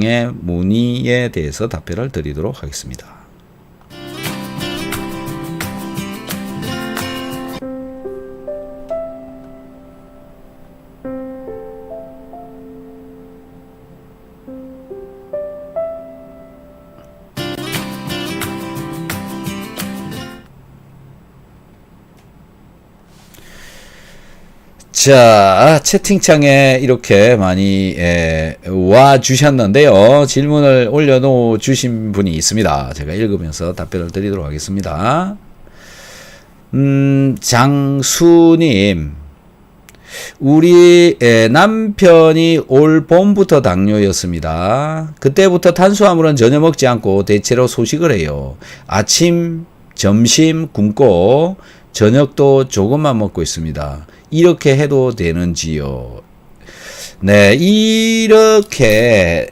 의 문의에 대해서 답변을 드리도록 하겠습니다. 자, 채팅창에 이렇게 많이 와 주셨는데요. 질문을 올려놓 주신 분이 있습니다. 제가 읽으면서 답변을 드리도록 하겠습니다. 장수님, 우리 남편이 올 봄부터 당뇨였습니다. 그때부터 탄수화물은 전혀 먹지 않고 대체로 소식을 해요. 아침, 점심 굶고 저녁도 조금만 먹고 있습니다. 이렇게 해도 되는지요? 네, 이렇게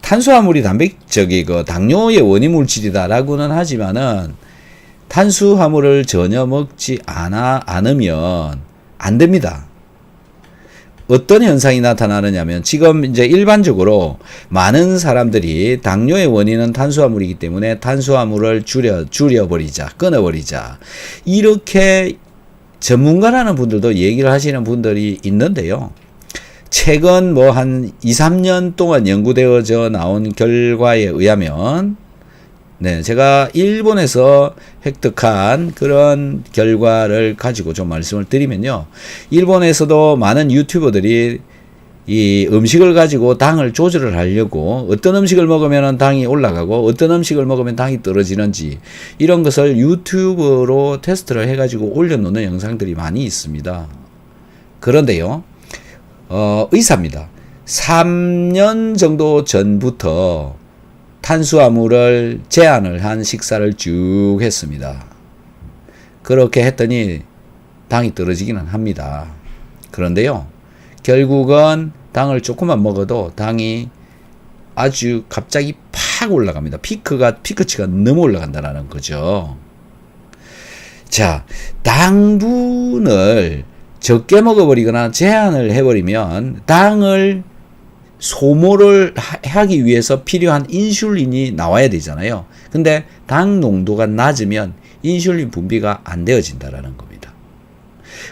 탄수화물이 당뇨의 원인 물질이다라고는 하지만은 탄수화물을 전혀 먹지 않으면 안 됩니다. 어떤 현상이 나타나느냐면 지금 이제 일반적으로 많은 사람들이 당뇨의 원인은 탄수화물이기 때문에 탄수화물을 줄여버리자, 끊어버리자. 이렇게 전문가라는 분들도 얘기를 하시는 분들이 있는데요. 최근 뭐 한 2, 3년 동안 연구되어져 나온 결과에 의하면 네, 제가 일본에서 획득한 그런 결과를 가지고 좀 말씀을 드리면요. 일본에서도 많은 유튜버들이 이 음식을 가지고 당을 조절을 하려고 어떤 음식을 먹으면 당이 올라가고 어떤 음식을 먹으면 당이 떨어지는지 이런 것을 유튜브로 테스트를 해가지고 올려놓는 영상들이 많이 있습니다. 그런데요, 의사입니다. 3년 정도 전부터 탄수화물을 제한을 한 식사를 쭉 했습니다. 그렇게 했더니 당이 떨어지기는 합니다. 그런데요, 결국은 당을 조금만 먹어도 당이 아주 갑자기 팍 올라갑니다. 피크치가 너무 올라간다는 거죠. 자, 당분을 적게 먹어버리거나 제한을 해버리면 당을 소모를 하기 위해서 필요한 인슐린이 나와야 되잖아요. 근데 당 농도가 낮으면 인슐린 분비가 안 되어진다라는 겁니다.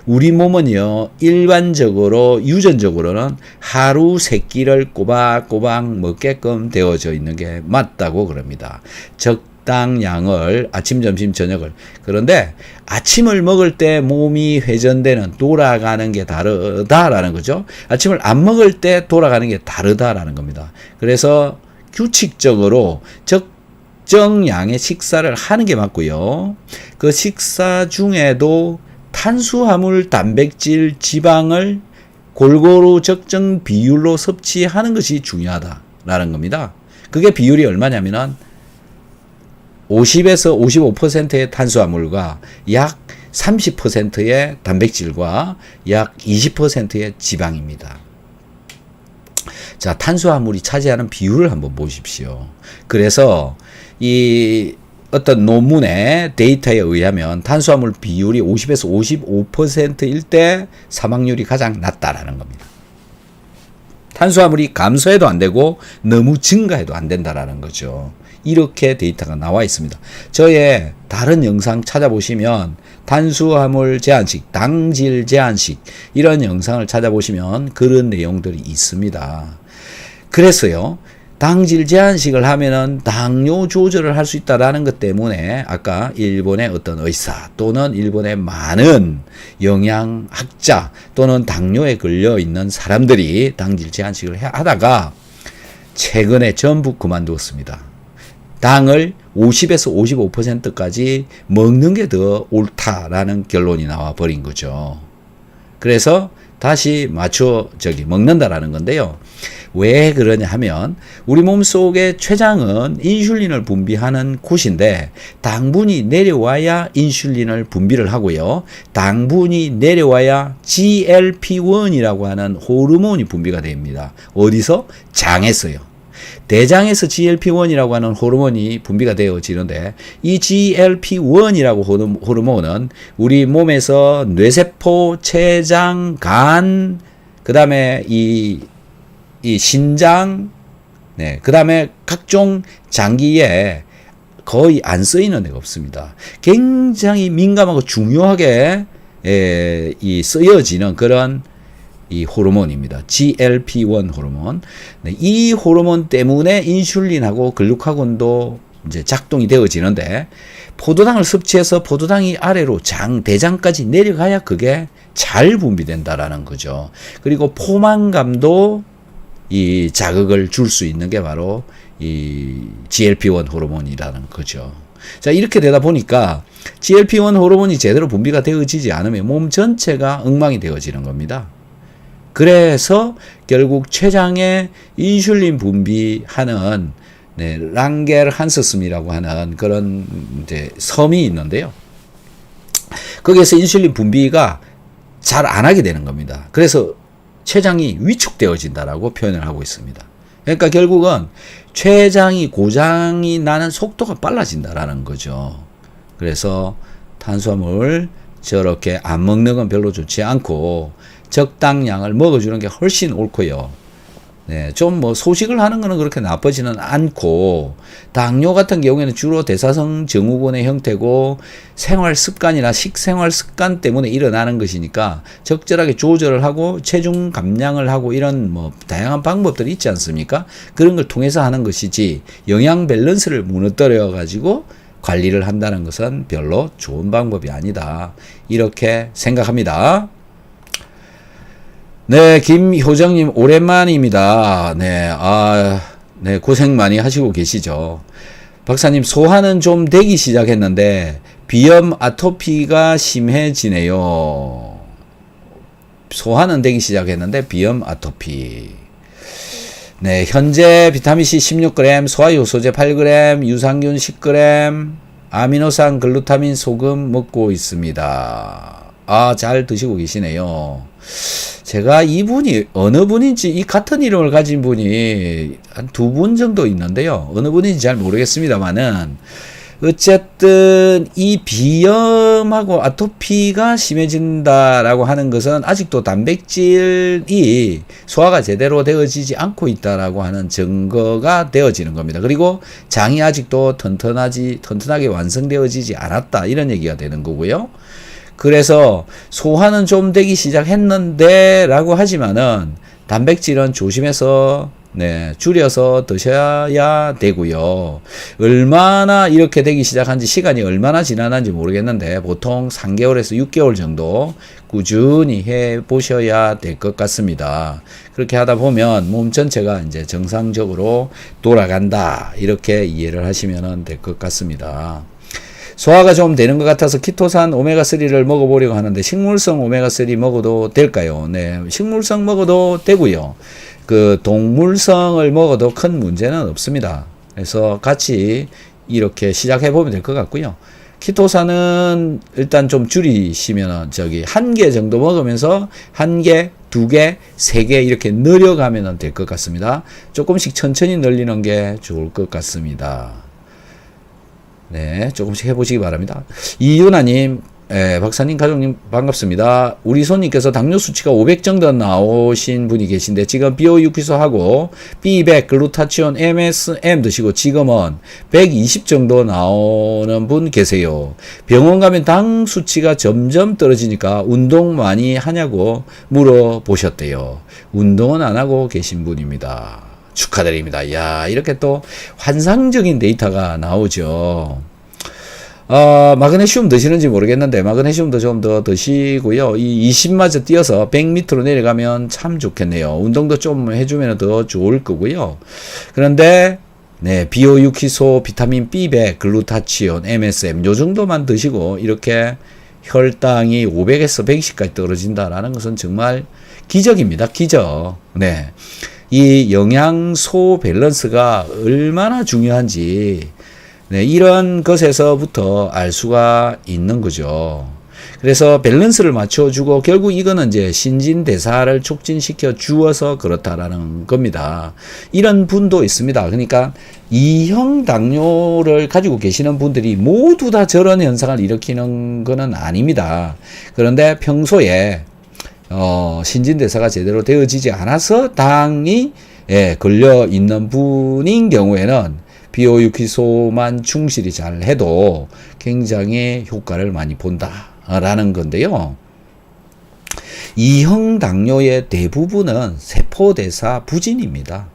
우리 몸은요, 일반적으로 유전적으로는 하루 3끼를 꼬박꼬박 먹게끔 되어져 있는 게 맞다고 그럽니다. 적당량을 아침, 점심, 저녁을. 그런데 아침을 먹을 때 몸이 회전되는 돌아가는 게 다르다라는 거죠. 아침을 안 먹을 때 돌아가는 게 다르다라는 겁니다. 그래서 규칙적으로 적정량의 식사를 하는 게 맞고요. 그 식사 중에도 탄수화물, 단백질, 지방을 골고루 적정 비율로 섭취하는 것이 중요하다라는 겁니다. 그게 비율이 얼마냐면은 50에서 55%의 탄수화물과 약 30%의 단백질과 약 20%의 지방입니다. 자, 탄수화물이 차지하는 비율을 한번 보십시오. 그래서 이 어떤 논문의 데이터에 의하면 탄수화물 비율이 50에서 55%일 때 사망률이 가장 낮다라는 겁니다. 탄수화물이 감소해도 안 되고 너무 증가해도 안 된다라는 거죠. 이렇게 데이터가 나와 있습니다. 저의 다른 영상 찾아보시면 탄수화물 제한식, 당질 제한식 이런 영상을 찾아보시면 그런 내용들이 있습니다. 그래서요, 당질 제한식을 하면은 당뇨 조절을 할 수 있다라는 것 때문에 아까 일본의 어떤 의사 또는 일본의 많은 영양학자 또는 당뇨에 걸려 있는 사람들이 당질 제한식을 하다가 최근에 전부 그만두었습니다. 당을 50에서 55%까지 먹는 게 더 옳다라는 결론이 나와 버린 거죠. 그래서 다시 먹는다라는 건데요. 왜 그러냐 하면 우리 몸속의 췌장은 인슐린을 분비하는 곳인데 당분이 내려와야 인슐린을 분비를 하고요. 당분이 내려와야 GLP-1이라고 하는 호르몬이 분비가 됩니다. 어디서? 장에서요. 대장에서 GLP-1이라고 하는 호르몬이 분비가 되어지는데 이 GLP-1이라고 호르몬은 우리 몸에서 뇌세포, 췌장, 간, 그 다음에 이 신장, 네, 그 다음에 각종 장기에 거의 안 쓰이는 애가 없습니다. 굉장히 민감하고 중요하게 이 쓰여지는 그런 이 호르몬입니다. GLP-1 호르몬. 네, 이 호르몬 때문에 인슐린하고 글루카곤도 이제 작동이 되어지는데 포도당을 섭취해서 포도당이 아래로 대장까지 내려가야 그게 잘 분비된다라는 거죠. 그리고 포만감도 이 자극을 줄 수 있는 게 바로 이 GLP-1 호르몬이라는 거죠. 자, 이렇게 되다 보니까 GLP-1 호르몬이 제대로 분비가 되어지지 않으면 몸 전체가 엉망이 되어지는 겁니다. 그래서 결국 췌장에 인슐린 분비하는 네, 랑게르한스섬이라고 하는 그런 이제 섬이 있는데요. 거기에서 인슐린 분비가 잘 안 하게 되는 겁니다. 그래서 췌장이 위축되어진다라고 표현을 하고 있습니다. 그러니까 결국은 췌장이 고장이 나는 속도가 빨라진다라는 거죠. 그래서 탄수화물 저렇게 안 먹는 건 별로 좋지 않고 적당량을 먹어주는 게 훨씬 옳고요. 네, 좀 뭐 소식을 하는 거는 그렇게 나쁘지는 않고 당뇨 같은 경우에는 주로 대사성 증후군의 형태고 생활 습관이나 식생활 습관 때문에 일어나는 것이니까 적절하게 조절을 하고 체중 감량을 하고 이런 뭐 다양한 방법들이 있지 않습니까? 그런 걸 통해서 하는 것이지 영양 밸런스를 무너뜨려 가지고 관리를 한다는 것은 별로 좋은 방법이 아니다. 이렇게 생각합니다. 네, 김효정님, 오랜만입니다. 네, 네, 고생 많이 하시고 계시죠. 박사님, 소화는 좀 되기 시작했는데, 비염, 아토피가 심해지네요. 소화는 되기 시작했는데, 비염, 아토피. 네, 현재 비타민C 16g, 소화효소제 8g, 유산균 10g, 아미노산, 글루타민, 소금 먹고 있습니다. 잘 드시고 계시네요. 제가 이분이 어느 분인지 이 같은 이름을 가진 분이 한 2분 정도 있는데요. 어느 분인지 잘 모르겠습니다만은 어쨌든 이 비염하고 아토피가 심해진다라고 하는 것은 아직도 단백질이 소화가 제대로 되어지지 않고 있다라고 하는 증거가 되어지는 겁니다. 그리고 장이 아직도 튼튼하게 완성되어지지 않았다 이런 얘기가 되는 거고요. 그래서 소화는 좀 되기 시작했는데 라고 하지만은 단백질은 조심해서 네, 줄여서 드셔야 되고요. 얼마나 이렇게 되기 시작한지 시간이 얼마나 지나는지 모르겠는데 보통 3개월에서 6개월 정도 꾸준히 해 보셔야 될 것 같습니다. 그렇게 하다 보면 몸 전체가 이제 정상적으로 돌아간다. 이렇게 이해를 하시면 될 것 같습니다. 소화가 좀 되는 것 같아서 키토산 오메가3를 먹어보려고 하는데 식물성 오메가3 먹어도 될까요? 네, 식물성 먹어도 되고요. 그 동물성을 먹어도 큰 문제는 없습니다. 그래서 같이 이렇게 시작해 보면 될 것 같고요. 키토산은 일단 좀 줄이시면 1개 정도 먹으면서 1개, 2개, 3개 이렇게 늘려가면 될 것 같습니다. 조금씩 천천히 늘리는 게 좋을 것 같습니다. 네, 조금씩 해보시기 바랍니다. 이윤아님, 박사님, 가족님 반갑습니다. 우리 손님께서 당뇨 수치가 500 정도 나오신 분이 계신데 지금 비오유키소하고 B100, 글루타치온, MSM 드시고 지금은 120 정도 나오는 분 계세요. 병원 가면 당 수치가 점점 떨어지니까 운동 많이 하냐고 물어보셨대요. 운동은 안 하고 계신 분입니다. 축하드립니다. 이야, 이렇게 또 환상적인 데이터가 나오죠. 마그네슘 드시는지 모르겠는데 마그네슘도 좀 더 드시고요. 이 20마저 뛰어서 100m로 내려가면 참 좋겠네요. 운동도 좀 해주면 더 좋을 거고요. 그런데 네, 비오유키소, 비타민 B100, 글루타치온, MSM 요 정도만 드시고 이렇게 혈당이 500에서 120까지 떨어진다라는 것은 정말 기적입니다. 기적. 네. 이 영양소 밸런스가 얼마나 중요한지 네, 이런 것에서부터 알 수가 있는 거죠. 그래서 밸런스를 맞춰주고 결국 이거는 이제 신진대사를 촉진시켜 주어서 그렇다라는 겁니다. 이런 분도 있습니다. 그러니까 2형 당뇨를 가지고 계시는 분들이 모두 다 저런 현상을 일으키는 거는 아닙니다. 그런데 평소에 신진대사가 제대로 되어지지 않아서 당이 걸려 있는 분인 경우에는 비오유키소만 충실히 잘 해도 굉장히 효과를 많이 본다라는 건데요. 2형 당뇨의 대부분은 세포대사 부진입니다.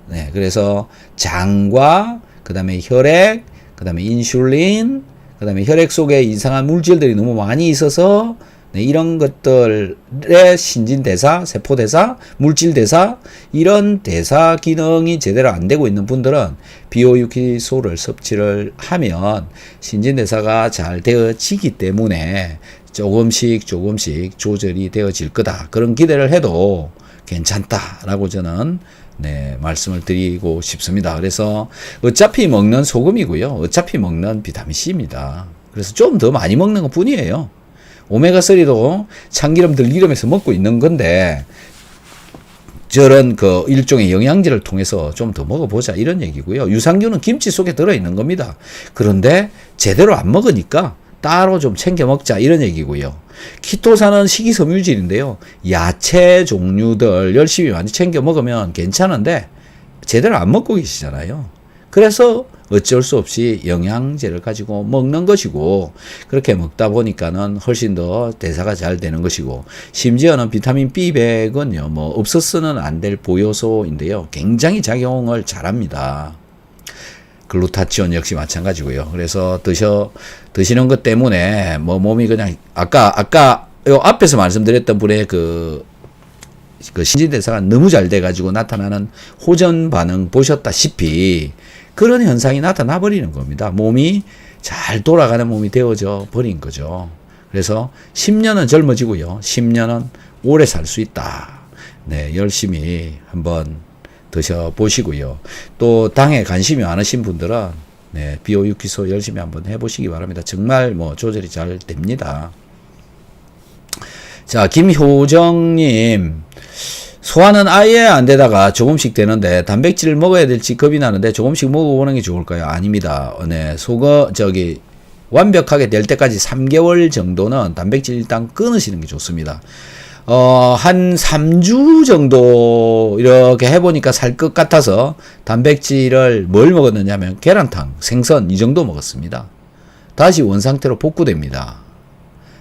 네, 그래서 장과 그 다음에 혈액, 그 다음에 인슐린, 그 다음에 혈액 속에 이상한 물질들이 너무 많이 있어서 네, 이런 것들의 신진대사, 세포대사, 물질대사 이런 대사 기능이 제대로 안 되고 있는 분들은 비오유키소를 섭취를 하면 신진대사가 잘 되어지기 때문에 조금씩 조절이 되어질 거다. 그런 기대를 해도 괜찮다라고 저는 말씀을 드리고 싶습니다. 그래서 어차피 먹는 소금이고요. 어차피 먹는 비타민C입니다. 그래서 좀 더 많이 먹는 것 뿐이에요. 오메가3도 참기름, 들기름에서 먹고 있는 건데 저런 그 일종의 영양제를 통해서 좀 더 먹어보자 이런 얘기고요. 유산균은 김치 속에 들어있는 겁니다. 그런데 제대로 안 먹으니까 따로 좀 챙겨 먹자 이런 얘기고요. 키토산은 식이섬유질인데요. 야채 종류들 열심히 많이 챙겨 먹으면 괜찮은데 제대로 안 먹고 계시잖아요. 그래서 어쩔 수 없이 영양제를 가지고 먹는 것이고 그렇게 먹다 보니까는 훨씬 더 대사가 잘 되는 것이고 심지어는 비타민 B100은요 뭐 없어서는 안 될 보요소인데요. 굉장히 작용을 잘합니다. 글루타치온 역시 마찬가지고요. 그래서 드시는 것 때문에 뭐 몸이 그냥 아까 요 앞에서 말씀드렸던 분의 그 신진대사가 너무 잘 돼가지고 나타나는 호전 반응 보셨다시피 그런 현상이 나타나 버리는 겁니다. 몸이 잘 돌아가는 몸이 되어져 버린 거죠. 그래서 10년은 젊어지고요. 10년은 오래 살 수 있다. 네, 열심히 한번 드셔보시고요. 또 당에 관심이 많으신 분들은 비오유키소 열심히 한번 해보시기 바랍니다. 정말 뭐 조절이 잘 됩니다. 자, 김효정님. 소화는 아예 안 되다가 조금씩 되는데 단백질을 먹어야 될지 겁이 나는데 조금씩 먹어보는 게 좋을까요? 아닙니다. 완벽하게 될 때까지 3개월 정도는 단백질 일단 끊으시는 게 좋습니다. 한 3주 정도 이렇게 해보니까 살 것 같아서 단백질을 뭘 먹었느냐 하면 계란탕, 생선 이 정도 먹었습니다. 다시 원상태로 복구됩니다.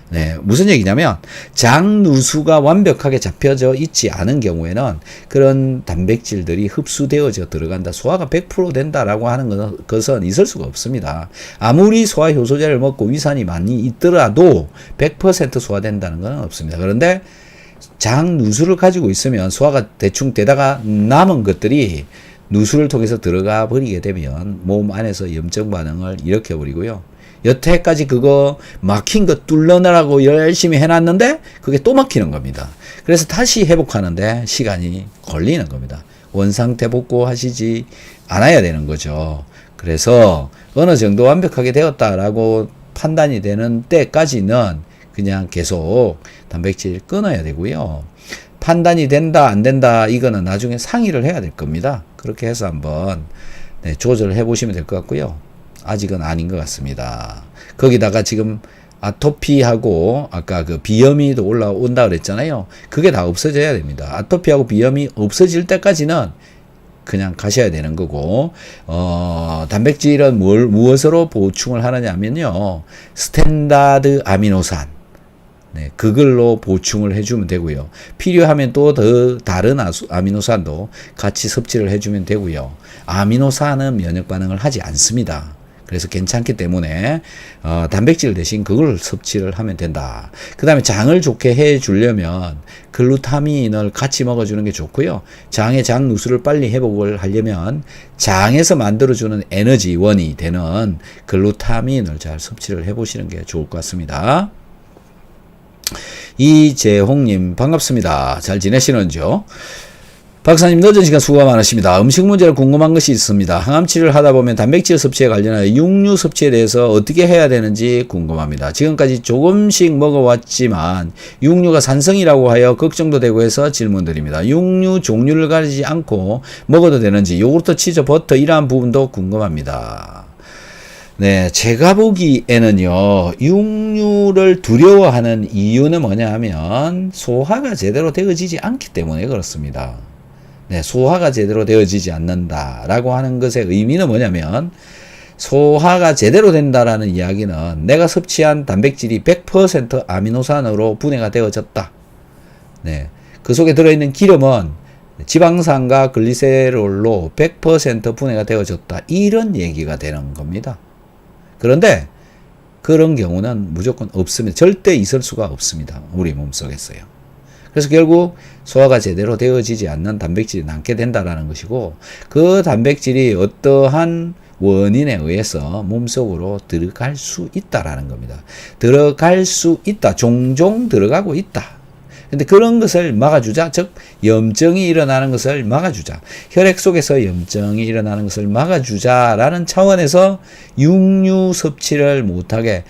네, 무슨 얘기냐면 장 누수가 완벽하게 잡혀져 있지 않은 경우에는 그런 단백질들이 흡수되어져 들어간다. 소화가 100% 된다라고 하는 것은 있을 수가 없습니다. 아무리 소화 효소제를 먹고 위산이 많이 있더라도 100% 소화된다는 건 없습니다. 그런데 장 누수를 가지고 있으면 소화가 대충 되다가 남은 것들이 누수를 통해서 들어가 버리게 되면 몸 안에서 염증 반응을 일으켜 버리고요. 여태까지 그거 막힌 거 뚫려내라고 열심히 해놨는데 그게 또 막히는 겁니다. 그래서 다시 회복하는데 시간이 걸리는 겁니다. 원상태 복구하시지 않아야 되는 거죠. 그래서 어느 정도 완벽하게 되었다라고 판단이 되는 때까지는 그냥 계속 단백질 끊어야 되고요. 판단이 된다 안 된다 이거는 나중에 상의를 해야 될 겁니다. 그렇게 해서 한번 조절을 해보시면 될 것 같고요. 아직은 아닌 것 같습니다. 거기다가 지금 아토피하고 아까 그 비염이도 올라온다 그랬잖아요. 그게 다 없어져야 됩니다. 아토피하고 비염이 없어질 때까지는 그냥 가셔야 되는 거고, 단백질은 무엇으로 보충을 하느냐 하면요. 스탠다드 아미노산. 네, 그걸로 보충을 해주면 되고요. 필요하면 또 더 다른 아미노산도 같이 섭취를 해주면 되고요. 아미노산은 면역 반응을 하지 않습니다. 그래서 괜찮기 때문에 단백질 대신 그걸 섭취를 하면 된다. 그 다음에 장을 좋게 해주려면 글루타민을 같이 먹어주는 게 좋고요. 장의 장 누수를 빨리 회복을 하려면 장에서 만들어주는 에너지원이 되는 글루타민을 잘 섭취를 해보시는 게 좋을 것 같습니다. 이재홍님 반갑습니다. 잘 지내시는지요? 박사님 늦은 시간 수고가 많으십니다. 음식 문제로 궁금한 것이 있습니다. 항암치료를 하다 보면 단백질 섭취에 관련하여 육류 섭취에 대해서 어떻게 해야 되는지 궁금합니다. 지금까지 조금씩 먹어왔지만 육류가 산성이라고 하여 걱정도 되고 해서 질문드립니다. 육류 종류를 가리지 않고 먹어도 되는지 요구르트, 치즈, 버터 이러한 부분도 궁금합니다. 네, 제가 보기에는요, 육류를 두려워하는 이유는 뭐냐 하면 소화가 제대로 되어지지 않기 때문에 그렇습니다. 네, 소화가 제대로 되어지지 않는다라고 하는 것의 의미는 뭐냐면 소화가 제대로 된다라는 이야기는 내가 섭취한 단백질이 100% 아미노산으로 분해가 되어졌다. 네, 그 속에 들어있는 기름은 지방산과 글리세롤로 100% 분해가 되어졌다. 이런 얘기가 되는 겁니다. 그런데 그런 경우는 무조건 없습니다. 절대 있을 수가 없습니다. 우리 몸속에서요. 그래서 결국 소화가 제대로 되어지지 않는 단백질이 남게 된다라는 것이고, 그 단백질이 어떠한 원인에 의해서 몸속으로 들어갈 수 있다라는 겁니다. 들어갈 수 있다. 종종 들어가고 있다. 근데 그런 것을 막아주자. 즉 염증이 일어나는 것을 막아주자. 혈액 속에서 염증이 일어나는 것을 막아주자라는 차원에서 육류 섭취를 못하게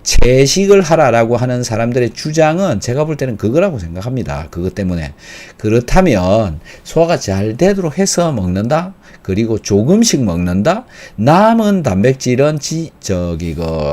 채식을 하라라고 하는 사람들의 주장은 제가 볼 때는 그거라고 생각합니다. 그것 때문에. 그렇다면 소화가 잘 되도록 해서 먹는다. 그리고 조금씩 먹는다. 남은 단백질은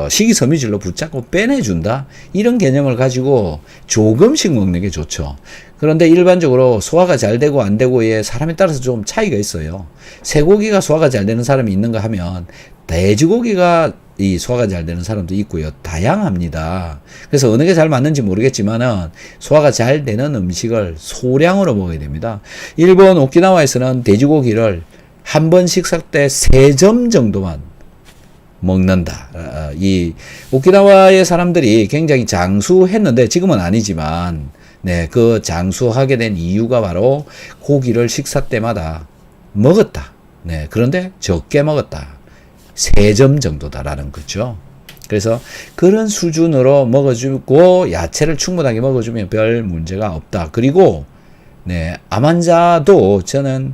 식이섬유질로 붙잡고 빼내준다. 이런 개념을 가지고 조금씩 먹는 게 좋죠. 그런데 일반적으로 소화가 잘 되고 안 되고에 사람에 따라서 좀 차이가 있어요. 쇠고기가 소화가 잘 되는 사람이 있는가 하면 돼지고기가 이 소화가 잘 되는 사람도 있고요. 다양합니다. 그래서 어느 게 잘 맞는지 모르겠지만은 소화가 잘 되는 음식을 소량으로 먹어야 됩니다. 일본 오키나와에서는 돼지고기를 한 번 식사 때 3점 정도만 먹는다. 이 오키나와의 사람들이 굉장히 장수했는데 지금은 아니지만, 네, 그 장수하게 된 이유가 바로 고기를 식사 때마다 먹었다. 네, 그런데 적게 먹었다. 3점 정도다라는 거죠. 그래서 그런 수준으로 먹어주고 야채를 충분하게 먹어주면 별 문제가 없다. 그리고 네, 암 환자도 저는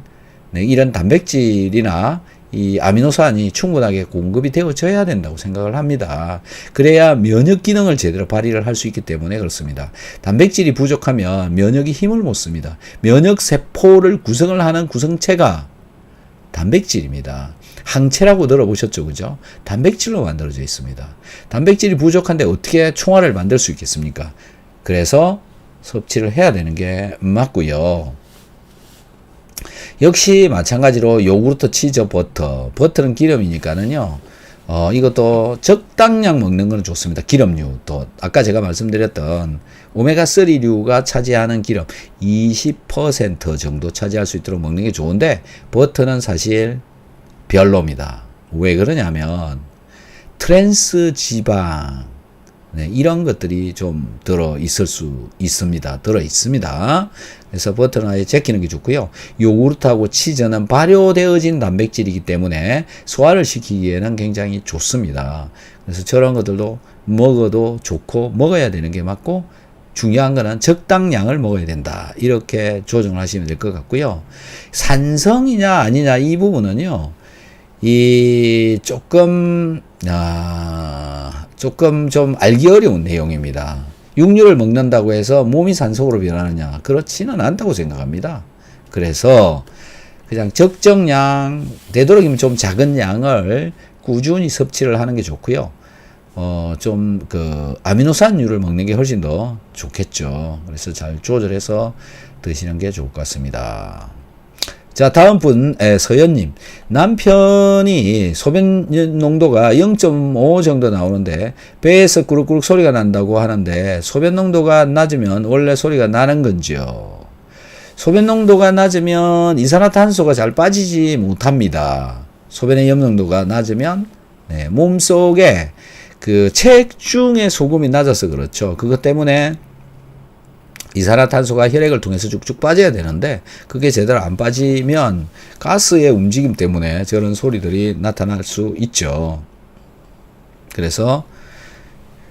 네, 이런 단백질이나 이 아미노산이 충분하게 공급이 되어져야 된다고 생각을 합니다. 그래야 면역 기능을 제대로 발휘를 할 수 있기 때문에 그렇습니다. 단백질이 부족하면 면역이 힘을 못 씁니다. 면역 세포를 구성을 하는 구성체가 단백질입니다. 항체라고 들어보셨죠, 그죠? 단백질로 만들어져 있습니다. 단백질이 부족한데 어떻게 총알을 만들 수 있겠습니까? 그래서 섭취를 해야 되는 게 맞고요. 역시 마찬가지로 요구르트, 치즈, 버터는 기름이니까는요. 이것도 적당량 먹는 건 좋습니다. 기름류 또 아까 제가 말씀드렸던 오메가3류가 차지하는 기름 20% 정도 차지할 수 있도록 먹는 게 좋은데, 버터는 사실 별로입니다. 왜 그러냐면 트랜스 지방, 네, 이런 것들이 좀 들어 있을 수 있습니다. 들어 있습니다. 그래서 버터는 아예 제끼는 게 좋고요. 요구르트하고 치즈는 발효되어진 단백질이기 때문에 소화를 시키기에는 굉장히 좋습니다. 그래서 저런 것들도 먹어도 좋고 먹어야 되는 게 맞고, 중요한 거는 적당량을 먹어야 된다. 이렇게 조정을 하시면 될 것 같고요. 산성이냐 아니냐 이 부분은요. 조금 좀 알기 어려운 내용입니다. 육류를 먹는다고 해서 몸이 산속으로 변하느냐? 그렇지는 않다고 생각합니다. 그래서 그냥 적정량, 되도록이면 좀 작은 양을 꾸준히 섭취를 하는 게 좋고요. 아미노산류를 먹는 게 훨씬 더 좋겠죠. 그래서 잘 조절해서 드시는 게 좋을 것 같습니다. 자, 다음 분, 서연님. 남편이 소변 농도가 0.5 정도 나오는데 배에서 꾸룩꾸룩 소리가 난다고 하는데 소변 농도가 낮으면 원래 소리가 나는 건지요? 소변 농도가 낮으면 이산화탄소가 잘 빠지지 못합니다. 소변의 염농도가 낮으면 네, 몸속에 그 체중의 소금이 낮아서 그렇죠. 그것 때문에 이산화탄소가 혈액을 통해서 쭉쭉 빠져야 되는데 그게 제대로 안 빠지면 가스의 움직임 때문에 저런 소리들이 나타날 수 있죠. 그래서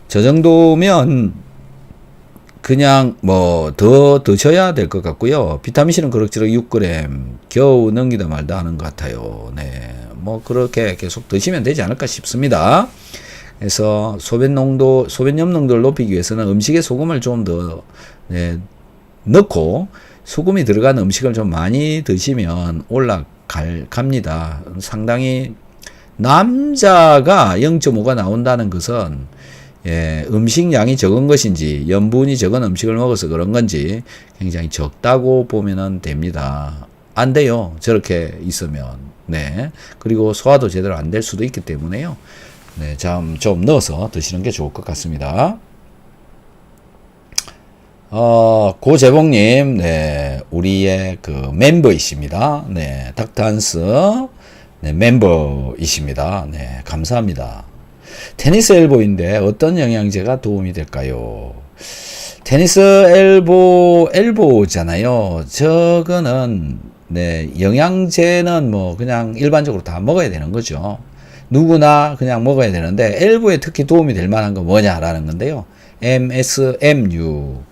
저 정도면 그냥 뭐 더 드셔야 될 것 같고요. 비타민C는 그럭저럭 6g 겨우 넘기다 말다 하는 것 같아요. 네, 뭐 그렇게 계속 드시면 되지 않을까 싶습니다. 그래서 소변 염농도를 높이기 위해서는 음식에 소금을 좀 더 넣고 소금이 들어간 음식을 좀 많이 드시면 올라갑니다. 상당히 남자가 0.5가 나온다는 것은 음식 양이 적은 것인지 염분이 적은 음식을 먹어서 그런 건지 굉장히 적다고 보면 됩니다. 안 돼요. 저렇게 있으면. 네. 그리고 소화도 제대로 안 될 수도 있기 때문에요. 네. 좀 넣어서 드시는 게 좋을 것 같습니다. 고재봉님, 네. 우리의 그 멤버이십니다. 네. 닥터한스, 네. 멤버이십니다. 네. 감사합니다. 테니스 엘보인데 어떤 영양제가 도움이 될까요? 테니스 엘보잖아요. 저거는, 네, 영양제는 뭐, 그냥 일반적으로 다 먹어야 되는 거죠. 누구나 그냥 먹어야 되는데, 엘보에 특히 도움이 될 만한 건 뭐냐라는 건데요. MSMU가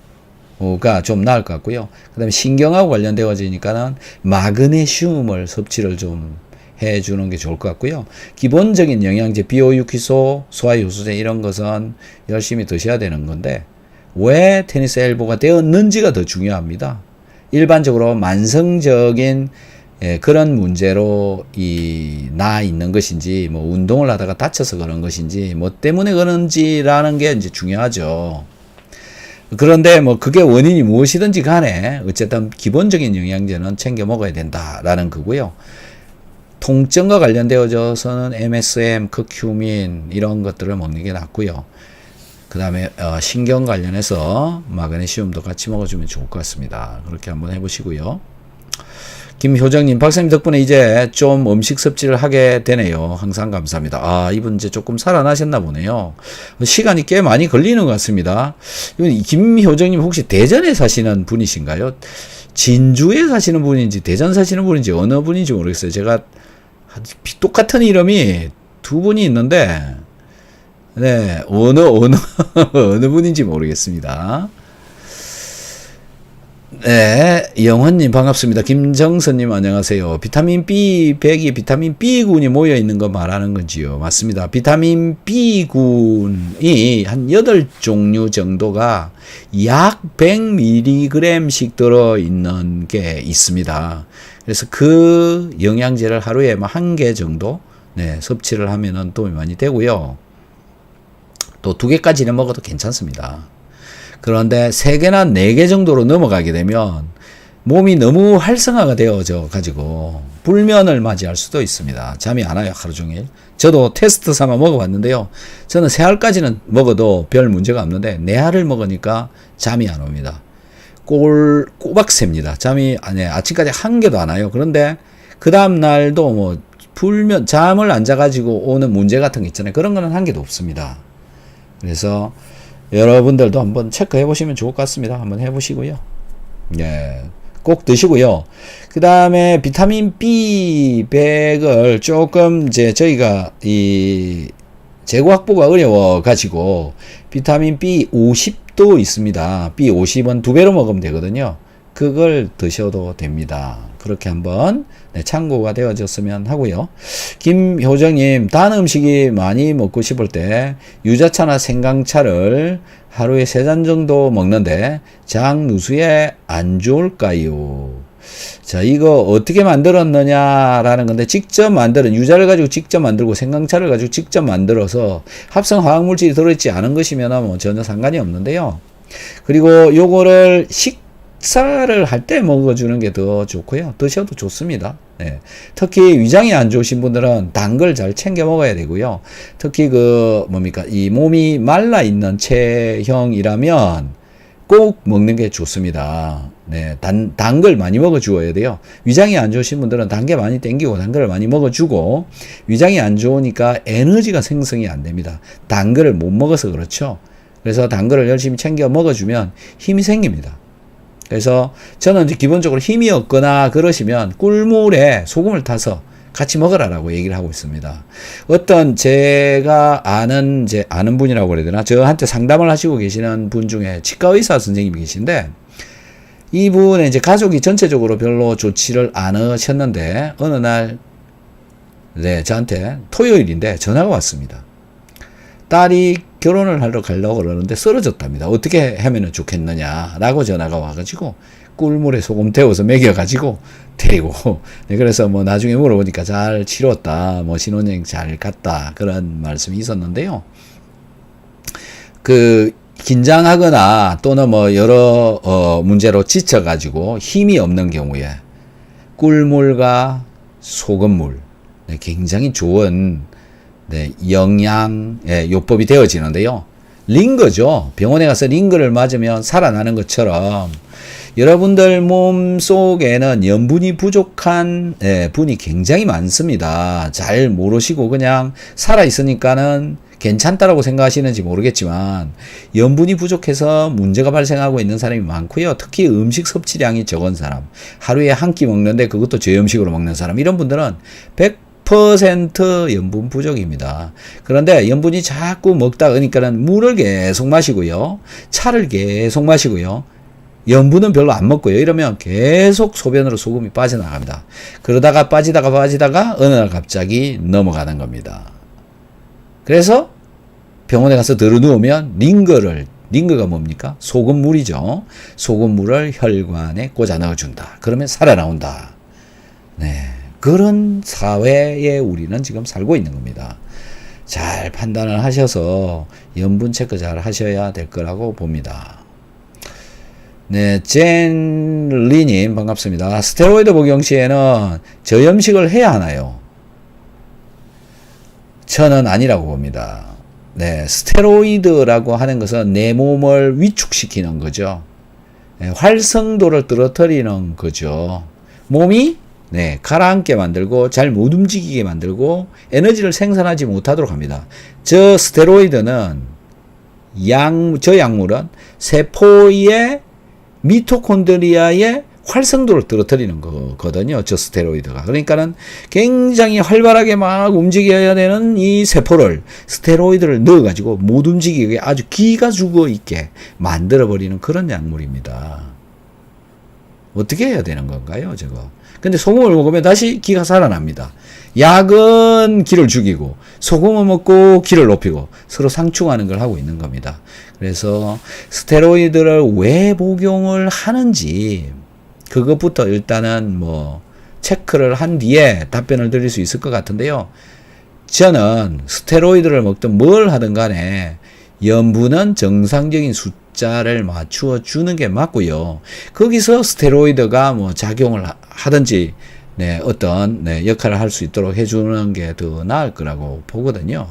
좀 나을 것 같고요. 그 다음에 신경하고 관련되어지니까는 마그네슘을 섭취를 좀 해주는 게 좋을 것 같고요. 기본적인 영양제, 비오유키소, 소화효소제 이런 것은 열심히 드셔야 되는 건데, 왜 테니스 엘보가 되었는지가 더 중요합니다. 일반적으로 만성적인 그런 문제로 나 있는 것인지, 뭐 운동을 하다가 다쳐서 그런 것인지, 뭐 때문에 그런지라는 게 이제 중요하죠. 그런데 뭐 그게 원인이 무엇이든지 간에 어쨌든 기본적인 영양제는 챙겨 먹어야 된다라는 거고요. 통증과 관련되어져서는 MSM, 커큐민 이런 것들을 먹는 게 낫고요. 그 다음에 신경 관련해서 마그네슘도 같이 먹어주면 좋을 것 같습니다. 그렇게 한번 해보시고요. 김효정님, 박사님 덕분에 이제 좀 음식 섭취를 하게 되네요. 항상 감사합니다. 이분 이제 조금 살아나셨나 보네요. 시간이 꽤 많이 걸리는 것 같습니다. 이분 김효정님 혹시 대전에 사시는 분이신가요? 진주에 사시는 분인지 대전 사시는 분인지 어느 분인지 모르겠어요. 제가 똑같은 이름이 두 분이 있는데, 네, 어느 분인지 모르겠습니다. 네, 영헌님 반갑습니다. 김정선님 안녕하세요. 비타민 B100이 비타민 B군이 모여있는 거 말하는 건지요? 맞습니다. 비타민 B군이 한 8종류 정도가 약 100mg씩 들어있는 게 있습니다. 그래서 그 영양제를 하루에 1개 정도 섭취를 하면 도움이 많이 되고요. 또 2개까지는 먹어도 괜찮습니다. 그런데 3개나 4개 정도로 넘어가게 되면 몸이 너무 활성화가 되어져 가지고 불면을 맞이할 수도 있습니다. 잠이 안 와요, 하루 종일. 저도 테스트 삼아 먹어봤는데요. 저는 3알까지는 먹어도 별 문제가 없는데 4알을 먹으니까 잠이 안 옵니다. 꼬박 셉니다. 아침까지 1개도 안 와요. 그런데 그 다음 날도 뭐 불면, 잠을 안 자가지고 오는 문제 같은 게 있잖아요. 그런 거는 1개도 없습니다. 그래서 여러분들도 한번 체크해 보시면 좋을 것 같습니다. 한번 해보시고요. 예, 꼭 드시고요. 그 다음에 비타민 B100을 조금 이제 저희가 재고 확보가 어려워 가지고 비타민 B50도 있습니다. B50은 2배로 먹으면 되거든요. 그걸 드셔도 됩니다. 그렇게 한번 참고가 되어졌으면 하고요. 김효정님, 단 음식이 많이 먹고 싶을 때 유자차나 생강차를 하루에 3잔 정도 먹는데 장 누수에 안 좋을까요? 자, 이거 어떻게 만들었느냐라는 건데, 직접 만드는, 유자를 가지고 직접 만들고 생강차를 가지고 직접 만들어서 합성 화학물질이 들어있지 않은 것이면 뭐 전혀 상관이 없는데요. 그리고 요거를 식사를 할 때 먹어주는 게 더 좋고요. 드셔도 좋습니다. 네. 특히 위장이 안 좋으신 분들은 단 걸 잘 챙겨 먹어야 되고요. 특히 이 몸이 말라 있는 체형이라면 꼭 먹는 게 좋습니다. 네. 단 걸 많이 먹어 주어야 돼요. 위장이 안 좋으신 분들은 단 게 많이 땡기고 단 거를 많이 먹어 주고, 위장이 안 좋으니까 에너지가 생성이 안 됩니다. 단 거를 못 먹어서 그렇죠. 그래서 단 거를 열심히 챙겨 먹어 주면 힘이 생깁니다. 그래서 저는 이제 기본적으로 힘이 없거나 그러시면 꿀물에 소금을 타서 같이 먹으라라고 얘기를 하고 있습니다. 어떤 제가 아는 분이라고 그래야 되나? 저한테 상담을 하시고 계시는 분 중에 치과 의사 선생님이 계신데, 이분의 이제 가족이 전체적으로 별로 좋지를 않으셨는데, 어느 날, 저한테 토요일인데 전화가 왔습니다. 딸이 결혼을 하러 가려고 그러는데 쓰러졌답니다. 어떻게 하면 좋겠느냐라고 전화가 와가지고 꿀물에 소금 데워서 먹여가지고 데리고, 그래서 뭐 나중에 물어보니까 잘 치렀다, 뭐 신혼여행 잘 갔다, 그런 말씀이 있었는데요. 긴장하거나 또는 뭐 여러 문제로 지쳐가지고 힘이 없는 경우에 꿀물과 소금물, 네, 굉장히 좋은 네, 영양 요법이 되어지는데요. 링거죠. 병원에 가서 링거를 맞으면 살아나는 것처럼 여러분들 몸 속에는 염분이 부족한 분이 굉장히 많습니다. 잘 모르시고 그냥 살아있으니까는 괜찮다라고 생각하시는지 모르겠지만 염분이 부족해서 문제가 발생하고 있는 사람이 많고요. 특히 음식 섭취량이 적은 사람, 하루에 한 끼 먹는데 그것도 저염식으로 먹는 사람, 이런 분들은 100% 염분 부족입니다. 그런데 염분이 자꾸 먹다 보니까는 물을 계속 마시고요. 차를 계속 마시고요. 염분은 별로 안 먹고요. 이러면 계속 소변으로 소금이 빠져나갑니다. 그러다가 빠지다가 어느 날 갑자기 넘어가는 겁니다. 그래서 병원에 가서 들어 누우면 링거가 뭡니까? 소금물이죠. 소금물을 혈관에 꽂아 넣어준다. 그러면 살아나온다. 네. 그런 사회에 우리는 지금 살고 있는 겁니다. 잘 판단을 하셔서 염분 체크 잘 하셔야 될 거라고 봅니다. 네, 젠리님 반갑습니다. 스테로이드 복용 시에는 저염식을 해야 하나요? 저는 아니라고 봅니다. 네, 스테로이드라고 하는 것은 내 몸을 위축시키는 거죠. 네, 활성도를 떨어뜨리는 거죠. 몸이 가라앉게 만들고 잘 못 움직이게 만들고 에너지를 생산하지 못하도록 합니다. 저 스테로이드는 저 약물은 세포의 미토콘드리아의 활성도를 떨어뜨리는 거거든요. 저 스테로이드가. 그러니까는 굉장히 활발하게 막 움직여야 되는 이 세포를 스테로이드를 넣어가지고 못 움직이게 아주 기가 죽어 있게 만들어버리는 그런 약물입니다. 어떻게 해야 되는 건가요, 저거? 근데 소금을 먹으면 다시 기가 살아납니다. 약은 기를 죽이고 소금을 먹고 기를 높이고 서로 상충하는 걸 하고 있는 겁니다. 그래서 스테로이드를 왜 복용을 하는지 그것부터 일단은 체크를 한 뒤에 답변을 드릴 수 있을 것 같은데요. 저는 스테로이드를 먹든 뭘 하든 간에 염분은 정상적인 숫자를 맞추어 주는 게 맞고요. 거기서 스테로이드가 작용을 하든지 어떤 역할을 할 수 있도록 해주는 게 더 나을 거라고 보거든요.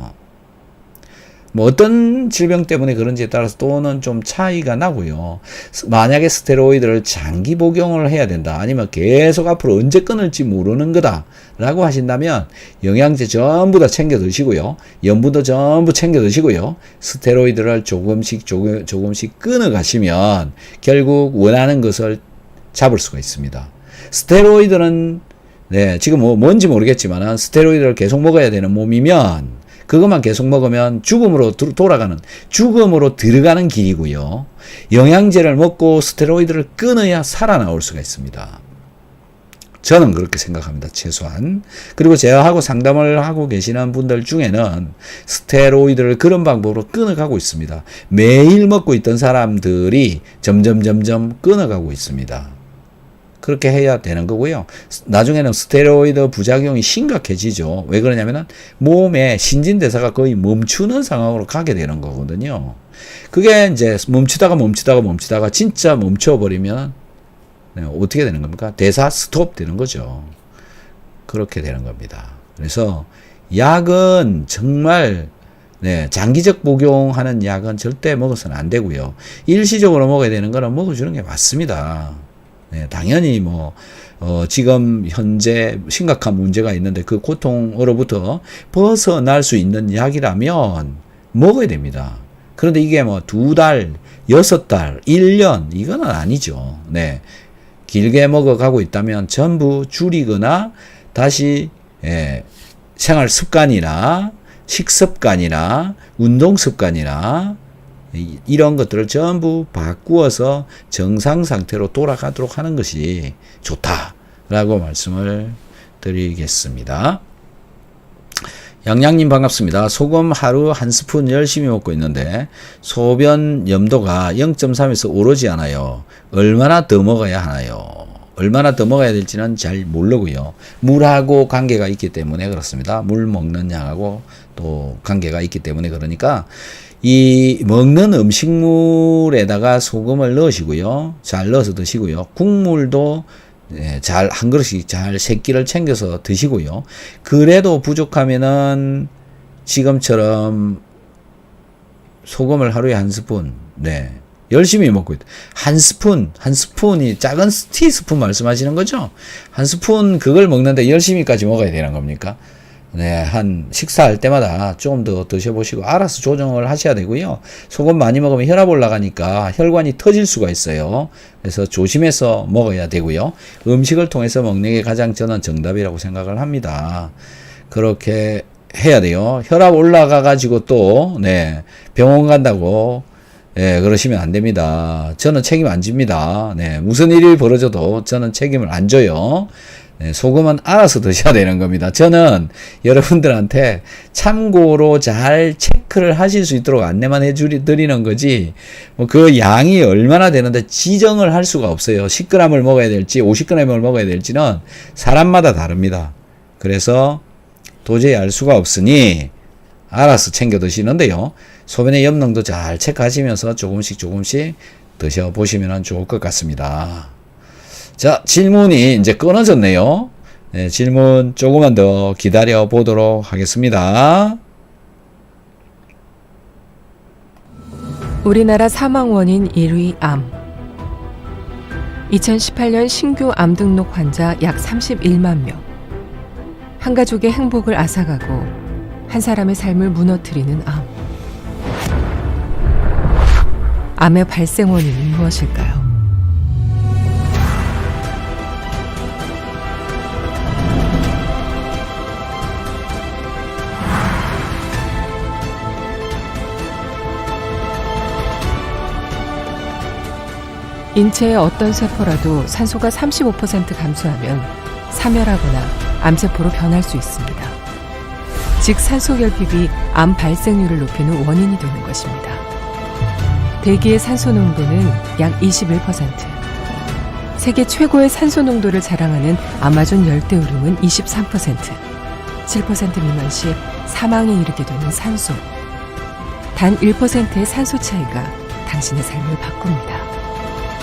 어떤 질병 때문에 그런지에 따라서 또는 좀 차이가 나고요. 만약에 스테로이드를 장기 복용을 해야 된다, 아니면 계속 앞으로 언제 끊을지 모르는 거다 라고 하신다면 영양제 전부 다 챙겨 드시고요. 염분도 전부 챙겨 드시고요. 스테로이드를 조금씩 끊어 가시면 결국 원하는 것을 잡을 수가 있습니다. 스테로이드는 지금 뭔지 모르겠지만 스테로이드를 계속 먹어야 되는 몸이면 그것만 계속 먹으면 죽음으로 들어가는 길이고요. 영양제를 먹고 스테로이드를 끊어야 살아나올 수가 있습니다. 저는 그렇게 생각합니다. 최소한. 그리고 제가 상담을 하고 계시는 분들 중에는 스테로이드를 그런 방법으로 끊어가고 있습니다. 매일 먹고 있던 사람들이 점점 끊어가고 있습니다. 그렇게 해야 되는 거고요. 나중에는 스테로이드 부작용이 심각해지죠. 왜 그러냐면은 몸의 신진대사가 거의 멈추는 상황으로 가게 되는 거거든요. 그게 이제 멈추다가 진짜 멈춰버리면 어떻게 되는 겁니까? 대사 스톱 되는 거죠. 그렇게 되는 겁니다. 그래서 약은 정말 장기적 복용하는 약은 절대 먹어서는 안 되고요. 일시적으로 먹어야 되는 거는 먹어주는 게 맞습니다. 당연히 지금 현재 심각한 문제가 있는데 그 고통으로부터 벗어날 수 있는 약이라면 먹어야 됩니다. 그런데 이게 2달, 6달, 1년 이거는 아니죠. 길게 먹어가고 있다면 전부 줄이거나 다시 생활 습관이나 식습관이나 운동 습관이나 이런 것들을 전부 바꾸어서 정상 상태로 돌아가도록 하는 것이 좋다라고 말씀을 드리겠습니다. 양양님 반갑습니다. 소금 하루 한 스푼 열심히 먹고 있는데 소변 염도가 0.3에서 오르지 않아요. 얼마나 더 먹어야 하나요? 얼마나 더 먹어야 될지는 잘 모르고요. 물하고 관계가 있기 때문에 그렇습니다. 물 먹는 양하고 또 관계가 있기 때문에 그러니까 이 먹는 음식물에다가 소금을 넣으시고요. 잘 넣어서 드시고요. 국물도 예, 잘 한 그릇씩 잘 세 끼를 챙겨서 드시고요. 그래도 부족하면은 지금처럼 소금을 하루에 한 스푼, 네, 열심히 먹고 있다. 한 스푼이 작은 티스푼 말씀하시는 거죠? 한 스푼 그걸 먹는데 열심히까지 먹어야 되는 겁니까? 네, 한 식사할 때마다 조금 더 드셔보시고 알아서 조정을 하셔야 되고요. 소금 많이 먹으면 혈압 올라가니까 혈관이 터질 수가 있어요. 그래서 조심해서 먹어야 되고요. 음식을 통해서 먹는 게 가장 저는 정답이라고 생각을 합니다. 그렇게 해야 돼요. 혈압 올라가 가지고 또 네, 병원 간다고 네, 그러시면 안 됩니다. 저는 책임 안 집니다. 네, 무슨 일이 벌어져도 저는 책임을 안 져요. 네, 소금은 알아서 드셔야 되는 겁니다. 저는 여러분들한테 참고로 잘 체크를 하실 수 있도록 안내만 드리는 거지, 뭐 그 양이 얼마나 되는데 지정을 할 수가 없어요. 10g을 먹어야 될지 50g을 먹어야 될지는 사람마다 다릅니다. 그래서 도저히 알 수가 없으니 알아서 챙겨 드시는데요. 소변의 염능도 잘 체크하시면서 조금씩 드셔보시면 좋을 것 같습니다. 자, 질문이 이제 끊어졌네요. 네, 질문 조금만 더 기다려 보도록 하겠습니다. 우리나라 사망 원인 1위 암. 2018년 신규 암 등록 환자 약 31만 명. 한 가족의 행복을 앗아가고 한 사람의 삶을 무너뜨리는 암. 암의 발생 원인은 무엇일까요? 인체의 어떤 세포라도 산소가 35% 감소하면 사멸하거나 암세포로 변할 수 있습니다. 즉 산소결핍이 암 발생률을 높이는 원인이 되는 것입니다. 대기의 산소 농도는 약 21%. 세계 최고의 산소 농도를 자랑하는 아마존 열대우림은 23%. 7% 미만 시 사망에 이르게 되는 산소. 단 1%의 산소 차이가 당신의 삶을 바꿉니다.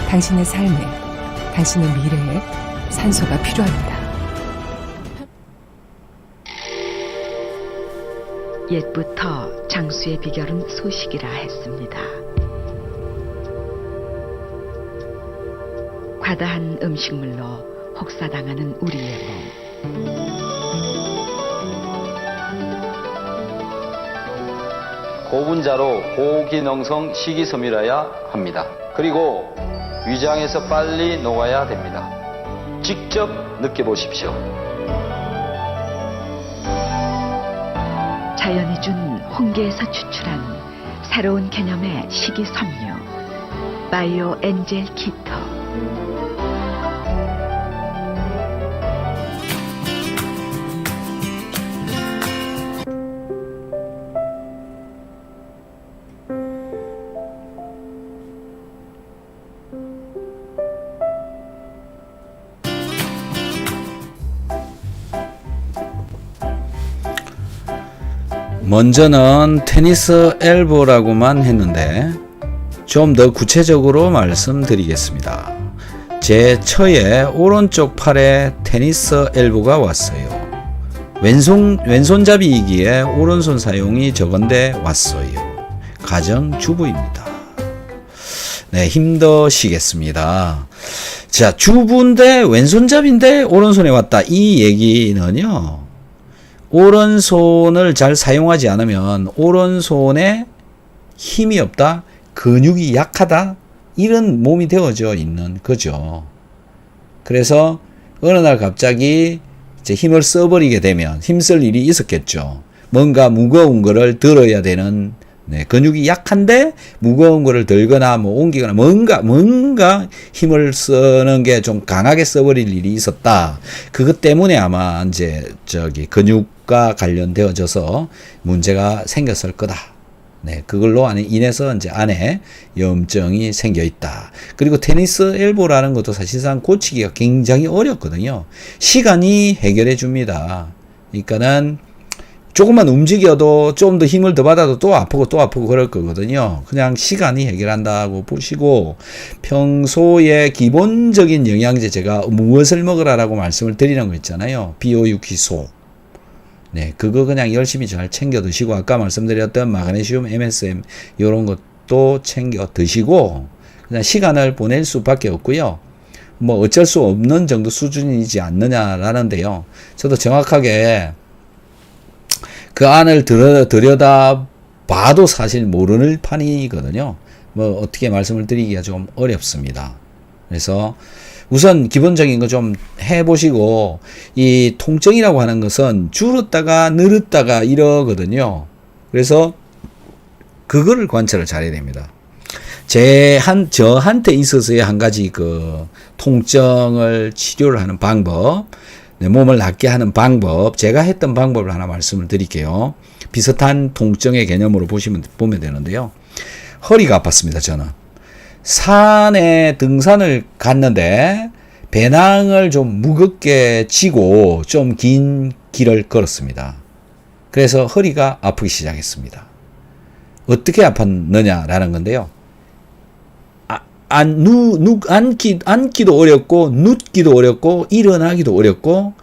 당신의 삶에, 당신의 미래에 산소가 필요합니다. 옛부터 장수의 비결은 소식이라 했습니다. 과다한 음식물로 혹사당하는 우리의 몸. 고분자로 고기능성 식이섬유라야 합니다. 그리고 위장에서 빨리 녹아야 됩니다. 직접 느껴보십시오. 자연이 준 홍게에서 추출한 새로운 개념의 식이섬유 바이오 엔젤 키토. 먼저는 테니스 엘보라고만 했는데 좀 더 구체적으로 말씀드리겠습니다. 제 처에 오른쪽 팔에 테니스 엘보가 왔어요. 왼손잡이이기에 오른손 사용이 적은데 왔어요. 가정주부입니다. 네, 힘드시겠습니다. 자, 주부인데 왼손잡이인데 오른손에 왔다. 이 얘기는요, 오른손을 잘 사용하지 않으면 오른손에 힘이 없다, 근육이 약하다, 이런 몸이 되어져 있는 거죠. 그래서 어느 날 갑자기 이제 힘을 써버리게 되면 힘쓸 일이 있었겠죠. 뭔가 무거운 거를 들어야 되는, 네, 근육이 약한데 무거운 거를 들거나 뭐 옮기거나 뭔가 힘을 쓰는 게 좀 강하게 써버릴 일이 있었다. 그것 때문에 아마 이제 근육과 관련되어져서 문제가 생겼을 거다. 네, 그걸로 인해서 이제 안에 염증이 생겨 있다. 그리고 테니스 엘보라는 것도 사실상 고치기가 굉장히 어렵거든요. 시간이 해결해 줍니다. 그러니까는 조금만 움직여도 좀 더 힘을 더 받아도 또 아프고 그럴 거거든요. 그냥 시간이 해결한다고 보시고, 평소에 기본적인 영양제 제가 무엇을 먹으라라고 말씀을 드리는 거 있잖아요. 비오유기소. 네, 그거 그냥 열심히 잘 챙겨 드시고, 아까 말씀드렸던 마그네슘, MSM 이런 것도 챙겨 드시고, 그냥 시간을 보낼 수밖에 없고요. 뭐 어쩔 수 없는 정도 수준이지 않느냐라는데요. 저도 정확하게 그 안을 들여다 봐도 사실 모르는 판이거든요. 뭐 어떻게 말씀을 드리기가 좀 어렵습니다. 그래서 우선 기본적인 거 좀 해보시고, 이 통증이라고 하는 것은 줄었다가 늘었다가 이러거든요. 그래서 그거를 관찰을 잘해야 됩니다. 저한테 있어서의 한 가지 그 통증을 치료를 하는 방법, 내 몸을 낫게 하는 방법, 제가 했던 방법을 하나 말씀을 드릴게요. 비슷한 통증의 개념으로 보면 되는데요. 허리가 아팠습니다, 저는. 산에 등산을 갔는데 배낭을 좀 무겁게 지고 좀 긴 길을 걸었습니다. 그래서 허리가 아프기 시작했습니다. 어떻게 아팠느냐라는 건데요. 앉기도 어렵고, 눕기도 어렵고, 일어나기도 어렵고,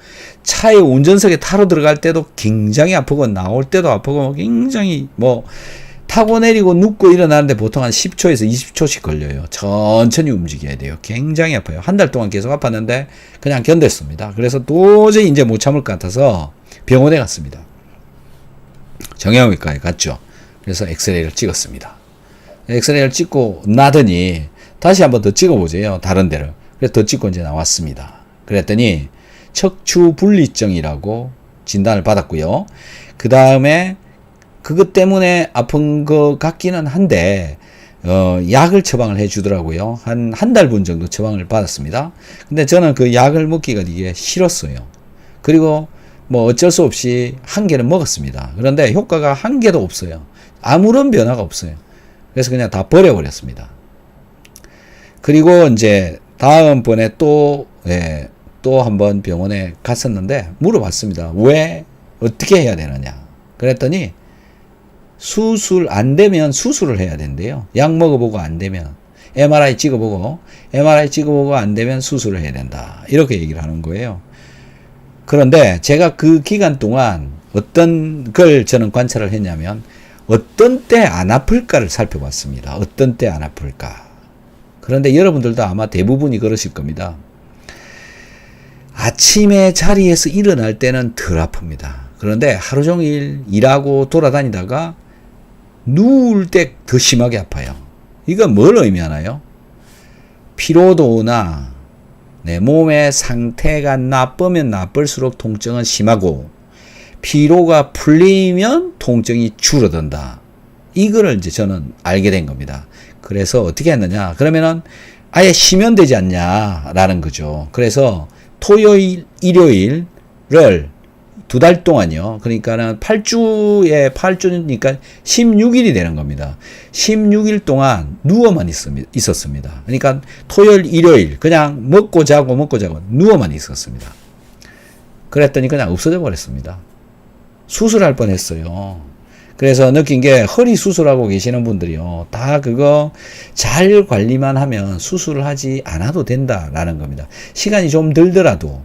차에 운전석에 타러 들어갈 때도 굉장히 아프고, 나올 때도 아프고, 굉장히 타고 내리고 눕고 일어나는데 보통 한 10초에서 20초씩 걸려요. 천천히 움직여야 돼요. 굉장히 아파요. 한 달 동안 계속 아팠는데 그냥 견뎠습니다. 그래서 도저히 이제 못 참을 것 같아서 병원에 갔습니다. 정형외과에 갔죠. 그래서 엑스레이를 찍었습니다. 엑스레이를 찍고 나더니 다시 한번 더 찍어보세요. 다른 데를. 그래서 더 찍고 이제 나왔습니다. 그랬더니 척추분리증이라고 진단을 받았고요. 그 다음에 그것 때문에 아픈 것 같기는 한데 약을 처방을 해 주더라고요. 한 달 정도 처방을 받았습니다. 근데 저는 그 약을 먹기가 이게 싫었어요. 그리고 뭐 어쩔 수 없이 한 개는 먹었습니다. 그런데 효과가 한 개도 없어요. 아무런 변화가 없어요. 그래서 그냥 다 버려버렸습니다. 그리고 이제 다음번에 또 한번 병원에 갔었는데 물어봤습니다. 왜? 어떻게 해야 되느냐? 그랬더니 수술 안 되면 수술을 해야 된대요. 약 먹어보고 안 되면 MRI 찍어보고 안 되면 수술을 해야 된다. 이렇게 얘기를 하는 거예요. 그런데 제가 그 기간 동안 어떤 걸 저는 관찰을 했냐면 어떤 때 안 아플까를 살펴봤습니다. 어떤 때 안 아플까. 그런데 여러분들도 아마 대부분이 그러실 겁니다. 아침에 자리에서 일어날 때는 덜 아픕니다. 그런데 하루 종일 일하고 돌아다니다가 누울 때 더 심하게 아파요. 이건 뭘 의미하나요? 피로도나 내 몸의 상태가 나쁘면 나쁠수록 통증은 심하고 피로가 풀리면 통증이 줄어든다. 이거를 이제 저는 알게 된 겁니다. 그래서 어떻게 했느냐? 그러면은 아예 쉬면 되지 않냐라는 거죠. 그래서 토요일, 일요일을 2달 동안요. 그러니까는 8주니까 16일이 되는 겁니다. 16일 동안 누워만 있었습니다. 그러니까 토요일, 일요일 그냥 먹고 자고 누워만 있었습니다. 그랬더니 그냥 없어져 버렸습니다. 수술할 뻔했어요. 그래서 느낀 게 허리 수술하고 계시는 분들이요. 다 그거 잘 관리만 하면 수술을 하지 않아도 된다라는 겁니다. 시간이 좀 들더라도.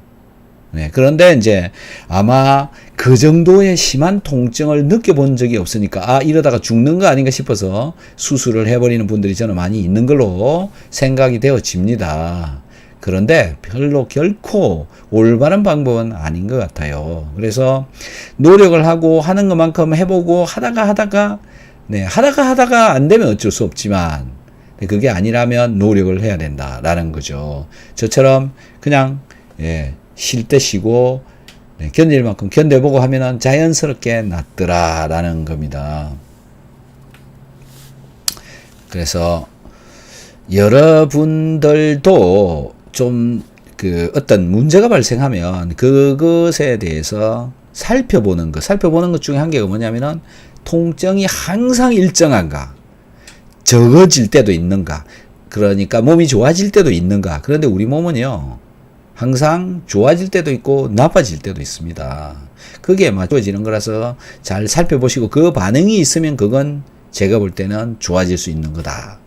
네, 그런데 이제 아마 그 정도의 심한 통증을 느껴본 적이 없으니까 이러다가 죽는 거 아닌가 싶어서 수술을 해버리는 분들이 저는 많이 있는 걸로 생각이 되어집니다. 그런데 별로 결코 올바른 방법은 아닌 것 같아요. 그래서 노력을 하고 하는 것만큼 해보고 하다가 안 되면 어쩔 수 없지만 그게 아니라면 노력을 해야 된다라는 거죠. 저처럼 그냥 쉴 때 쉬고 견딜 만큼 견뎌보고 하면은 자연스럽게 낫더라라는 겁니다. 그래서 여러분들도 좀 어떤 문제가 발생하면 그것에 대해서 살펴보는 것 중에 한 개가 뭐냐면은 통증이 항상 일정한가, 적어질 때도 있는가, 그러니까 몸이 좋아질 때도 있는가. 그런데 우리 몸은요, 항상 좋아질 때도 있고 나빠질 때도 있습니다. 그게 맞춰지는 거라서 잘 살펴보시고 그 반응이 있으면 그건 제가 볼 때는 좋아질 수 있는 거다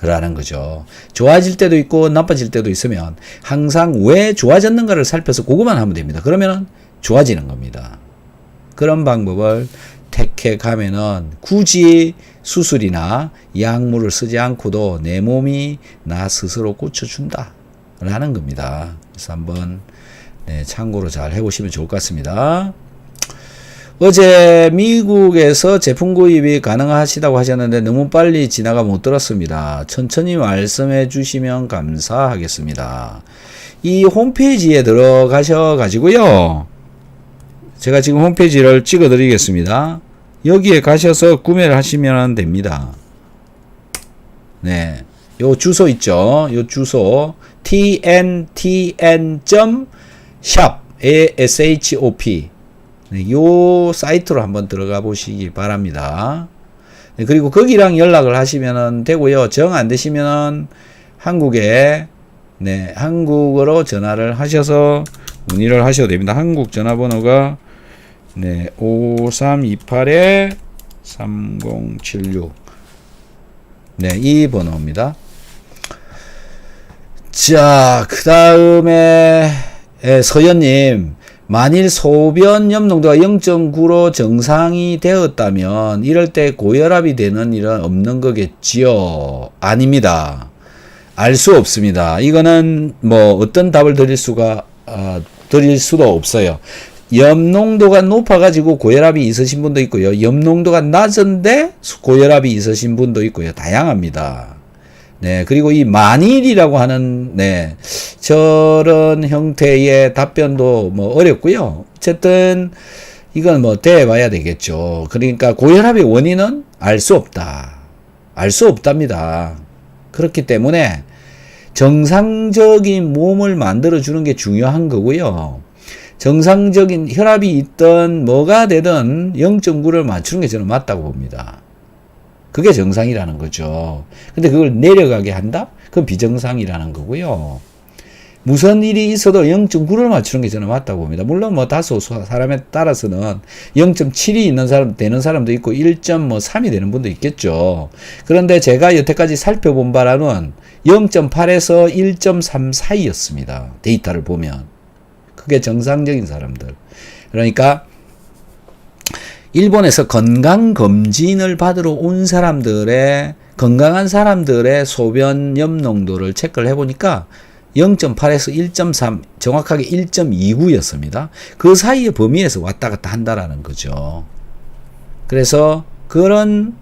라는 거죠. 좋아질 때도 있고 나빠질 때도 있으면 항상 왜 좋아졌는가를 살펴서 그것만 하면 됩니다. 그러면은 좋아지는 겁니다. 그런 방법을 택해 가면은 굳이 수술이나 약물을 쓰지 않고도 내 몸이 나 스스로 고쳐준다 라는 겁니다. 그래서 한번 참고로 잘 해보시면 좋을 것 같습니다. 어제 미국에서 제품 구입이 가능하시다고 하셨는데 너무 빨리 지나가 못 들었습니다. 천천히 말씀해 주시면 감사하겠습니다. 이 홈페이지에 들어가셔 가지고요. 제가 지금 홈페이지를 찍어 드리겠습니다. 여기에 가셔서 구매를 하시면 됩니다. 네. 요 주소 있죠? 요 주소 tntn.shop 네, 요 사이트로 한번 들어가 보시기 바랍니다. 네, 그리고 거기랑 연락을 하시면 되고요. 정 안 되시면 한국에 한국어로 전화를 하셔서 문의를 하셔도 됩니다. 한국 전화번호가 5328-3076 이 번호입니다. 자, 그 다음에 서연님, 만일 소변 염농도가 0.9로 정상이 되었다면 이럴 때 고혈압이 되는 일은 없는 거겠지요? 아닙니다. 알 수 없습니다. 이거는 뭐 어떤 답을 드릴 수도 없어요. 염농도가 높아가지고 고혈압이 있으신 분도 있고요. 염농도가 낮은데 고혈압이 있으신 분도 있고요. 다양합니다. 네, 그리고 이 만일이라고 하는, 저런 형태의 답변도 뭐 어렵고요. 어쨌든, 이건 뭐 대봐야 되겠죠. 그러니까 고혈압의 원인은 알 수 없다. 알 수 없답니다. 그렇기 때문에 정상적인 몸을 만들어주는 게 중요한 거고요. 정상적인 혈압이 있든 뭐가 되든 0.9를 맞추는 게 저는 맞다고 봅니다. 그게 정상이라는 거죠. 근데 그걸 내려가게 한다? 그건 비정상이라는 거고요. 무슨 일이 있어도 0.9를 맞추는 게 저는 맞다고 봅니다. 물론 뭐 다소 사람에 따라서는 0.7이 있는 사람, 되는 사람도 있고 1.3이 되는 분도 있겠죠. 그런데 제가 여태까지 살펴본 바라는 0.8에서 1.3 사이였습니다. 데이터를 보면. 그게 정상적인 사람들. 그러니까 일본에서 건강검진을 받으러 온 사람들의, 건강한 사람들의 소변 염농도를 체크를 해보니까 0.8에서 1.3, 정확하게 1.29였습니다. 그 사이의 범위에서 왔다 갔다 한다라는 거죠. 그래서 그런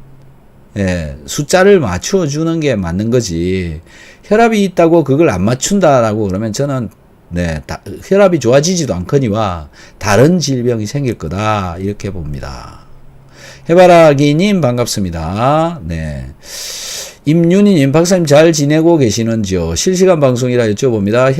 숫자를 맞추어 주는 게 맞는 거지. 혈압이 있다고 그걸 안 맞춘다라고 그러면 저는 혈압이 좋아지지도 않거니와 다른 질병이 생길 거다 이렇게 봅니다. 해바라기님 반갑습니다. 임윤희님, 박사님 잘 지내고 계시는지요? 실시간 방송이라 여쭤봅니다.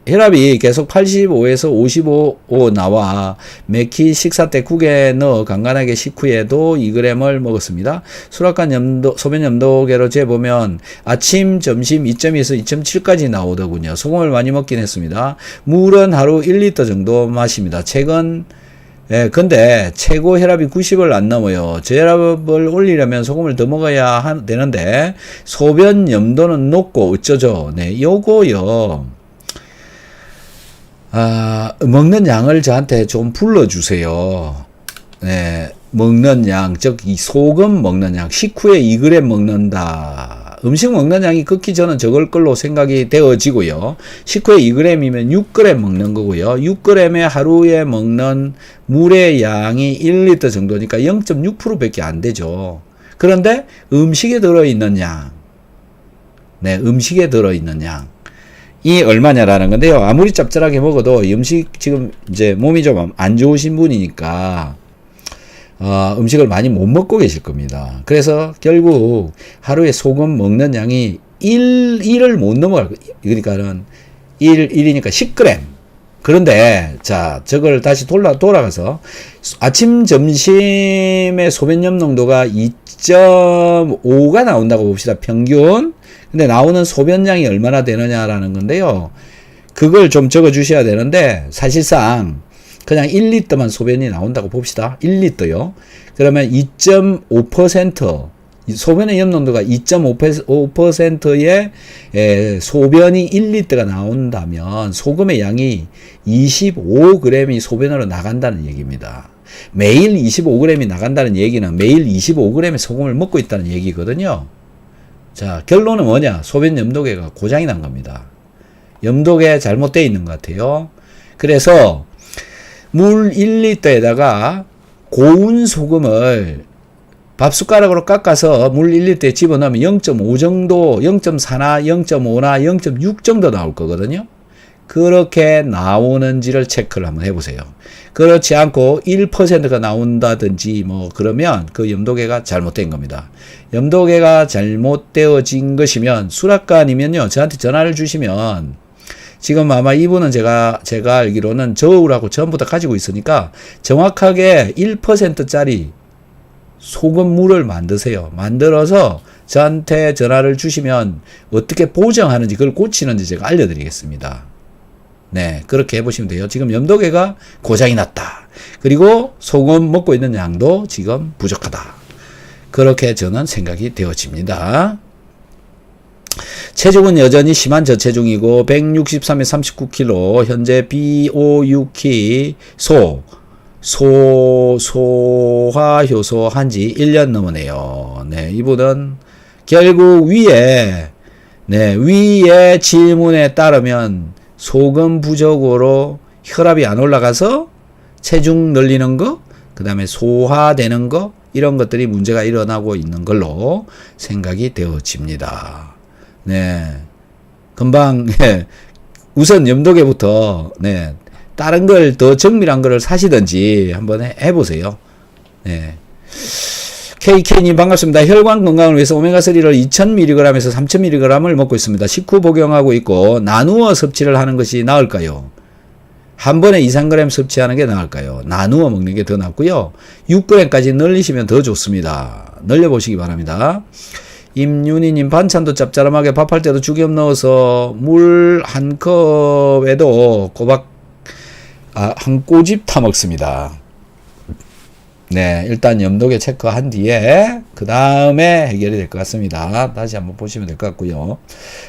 혈압이 계속 85에서 55 나와 매끼 식사 때 국에 넣어 간간하게 식후에도 2g을 먹었습니다. 수락관 소변 염도계로 재보면 아침, 점심 2.2에서 2.7까지 나오더군요. 소금을 많이 먹긴 했습니다. 물은 하루 1리터 정도 마십니다. 최근 근데 최고 혈압이 90을 안 넘어요. 저혈압을 올리려면 소금을 더 먹어야 되는데 소변 염도는 높고 어쩌죠? 요거요. 먹는 양을 저한테 좀 불러주세요. 먹는 양, 즉 이 소금 먹는 양, 식후에 2g 먹는다. 음식 먹는 양이 극히 저는 적을 걸로 생각이 되어지고요. 식후에 2g이면 6g 먹는 거고요. 6g에 하루에 먹는 물의 양이 1리터 정도니까 0.6%밖에 안 되죠. 그런데 음식에 들어있는 양, 음식에 들어있는 양이 얼마냐라는 건데요. 아무리 짭짤하게 먹어도 음식 지금 이제 몸이 좀 안 좋으신 분이니까 음식을 많이 못 먹고 계실 겁니다. 그래서 결국 하루에 소금 먹는 양이 1을 못 넘어갈 거예요. 그러니까는 1이니까 10g. 그런데 자, 저걸 다시 돌아가서 아침 점심에 소변 염농도가 2.5가 나온다고 봅시다. 평균. 근데 나오는 소변량이 얼마나 되느냐라는 건데요. 그걸 좀 적어 주셔야 되는데 사실상 그냥 1리터만 소변이 나온다고 봅시다. 1리터요. 그러면 2.5% 소변의 염농도가 2.5%의 소변이 1리터가 나온다면 소금의 양이 25g이 소변으로 나간다는 얘기입니다. 매일 25g이 나간다는 얘기는 매일 25g의 소금을 먹고 있다는 얘기거든요. 자, 결론은 뭐냐? 소변 염도계가 고장이 난 겁니다. 염도계 잘못되어 있는 것 같아요. 그래서 물 1리터에다가 고운 소금을 밥숟가락으로 깎아서 물 1리터에 집어넣으면 0.5 정도, 0.4나 0.5나 0.6 정도 나올 거거든요. 그렇게 나오는지를 체크를 한번 해보세요. 그렇지 않고 1%가 나온다든지 뭐 그러면 그 염도계가 잘못된 겁니다. 염도계가 잘못되어진 것이면 수락관이면요, 저한테 전화를 주시면 지금 아마 이분은 제가 알기로는 저울하고 전부 다 가지고 있으니까 정확하게 1%짜리 소금물을 만드세요. 만들어서 저한테 전화를 주시면 어떻게 보정하는지 그걸 고치는지 제가 알려드리겠습니다. 네, 그렇게 해보시면 돼요. 지금 염도계가 고장이 났다. 그리고 소금 먹고 있는 양도 지금 부족하다. 그렇게 저는 생각이 되어집니다. 체중은 여전히 심한 저체중이고 163에 39kg, 현재 BO6키 소화효소 한지 1년 넘으네요. 네, 이분은 결국 위에 질문에 따르면 소금 부족으로 혈압이 안 올라가서 체중 늘리는 거, 그 다음에 소화되는 거, 이런 것들이 문제가 일어나고 있는 걸로 생각이 되어집니다. 네. 금방, 우선 염도계부터, 다른 걸 더 정밀한 거를 사시든지 한번 해보세요. 네. KK님 반갑습니다. 혈관 건강을 위해서 오메가3를 2000mg에서 3000mg을 먹고 있습니다. 식후 복용하고 있고 나누어 섭취를 하는 것이 나을까요? 한 번에 2~3g 섭취하는 게 나을까요? 나누어 먹는 게 더 낫고요. 6g까지 늘리시면 더 좋습니다. 늘려보시기 바랍니다. 임윤희님 반찬도 짭짤하게 밥할 때도 죽염 넣어서 물 한 컵에도 한 꼬집 타 먹습니다. 네, 일단 염도계 체크한 뒤에 그 다음에 해결이 될 것 같습니다. 다시 한번 보시면 될 것 같고요.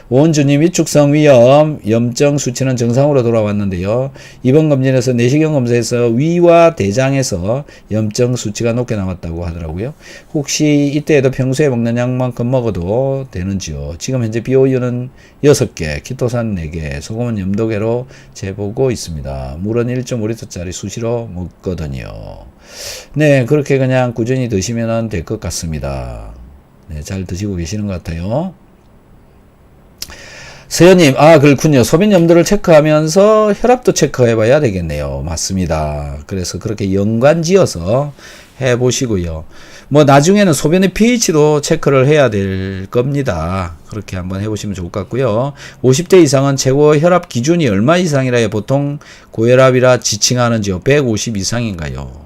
원주님 위축성 위염 염증 수치는 정상으로 돌아왔는데요. 이번 검진에서 내시경 검사에서 위와 대장에서 염증 수치가 높게 나왔다고 하더라고요. 혹시 이때에도 평소에 먹는 양만큼 먹어도 되는지요? 지금 현재 BOU는 6개, 키토산 4개, 소금은 염도계로 재보고 있습니다. 물은 1.5리터짜리 수시로 먹거든요. 네, 그렇게 그냥 꾸준히 드시면 될 것 같습니다. 네, 잘 드시고 계시는 것 같아요. 서현님, 그렇군요. 소변 염도를 체크하면서 혈압도 체크해 봐야 되겠네요. 맞습니다. 그래서 그렇게 연관지어서 해 보시고요. 뭐, 나중에는 소변의 pH도 체크를 해야 될 겁니다. 그렇게 한번 해 보시면 좋을 것 같고요. 50대 이상은 최고 혈압 기준이 얼마 이상이라 보통 고혈압이라 지칭하는지요? 150 이상인가요?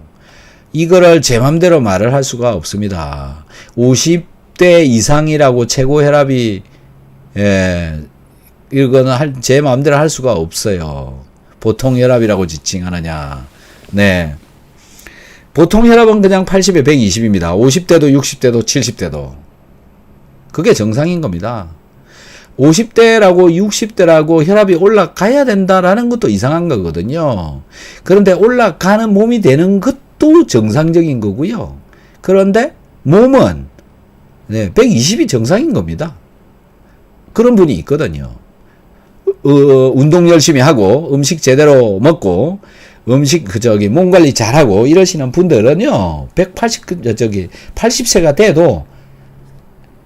이거를 제 맘대로 말을 할 수가 없습니다. 50대 이상이라고 최고 혈압이, 이거는 제 마음대로 할 수가 없어요. 보통 혈압이라고 지칭하느냐. 네. 보통 혈압은 그냥 80에 120입니다. 50대도 60대도 70대도. 그게 정상인 겁니다. 50대라고 60대라고 혈압이 올라가야 된다라는 것도 이상한 거거든요. 그런데 올라가는 몸이 되는 것도 정상적인 거고요. 그런데 몸은 120이 정상인 겁니다. 그런 분이 있거든요. 운동 열심히 하고 음식 제대로 먹고 몸 관리 잘하고 이러시는 분들은요 80세가 돼도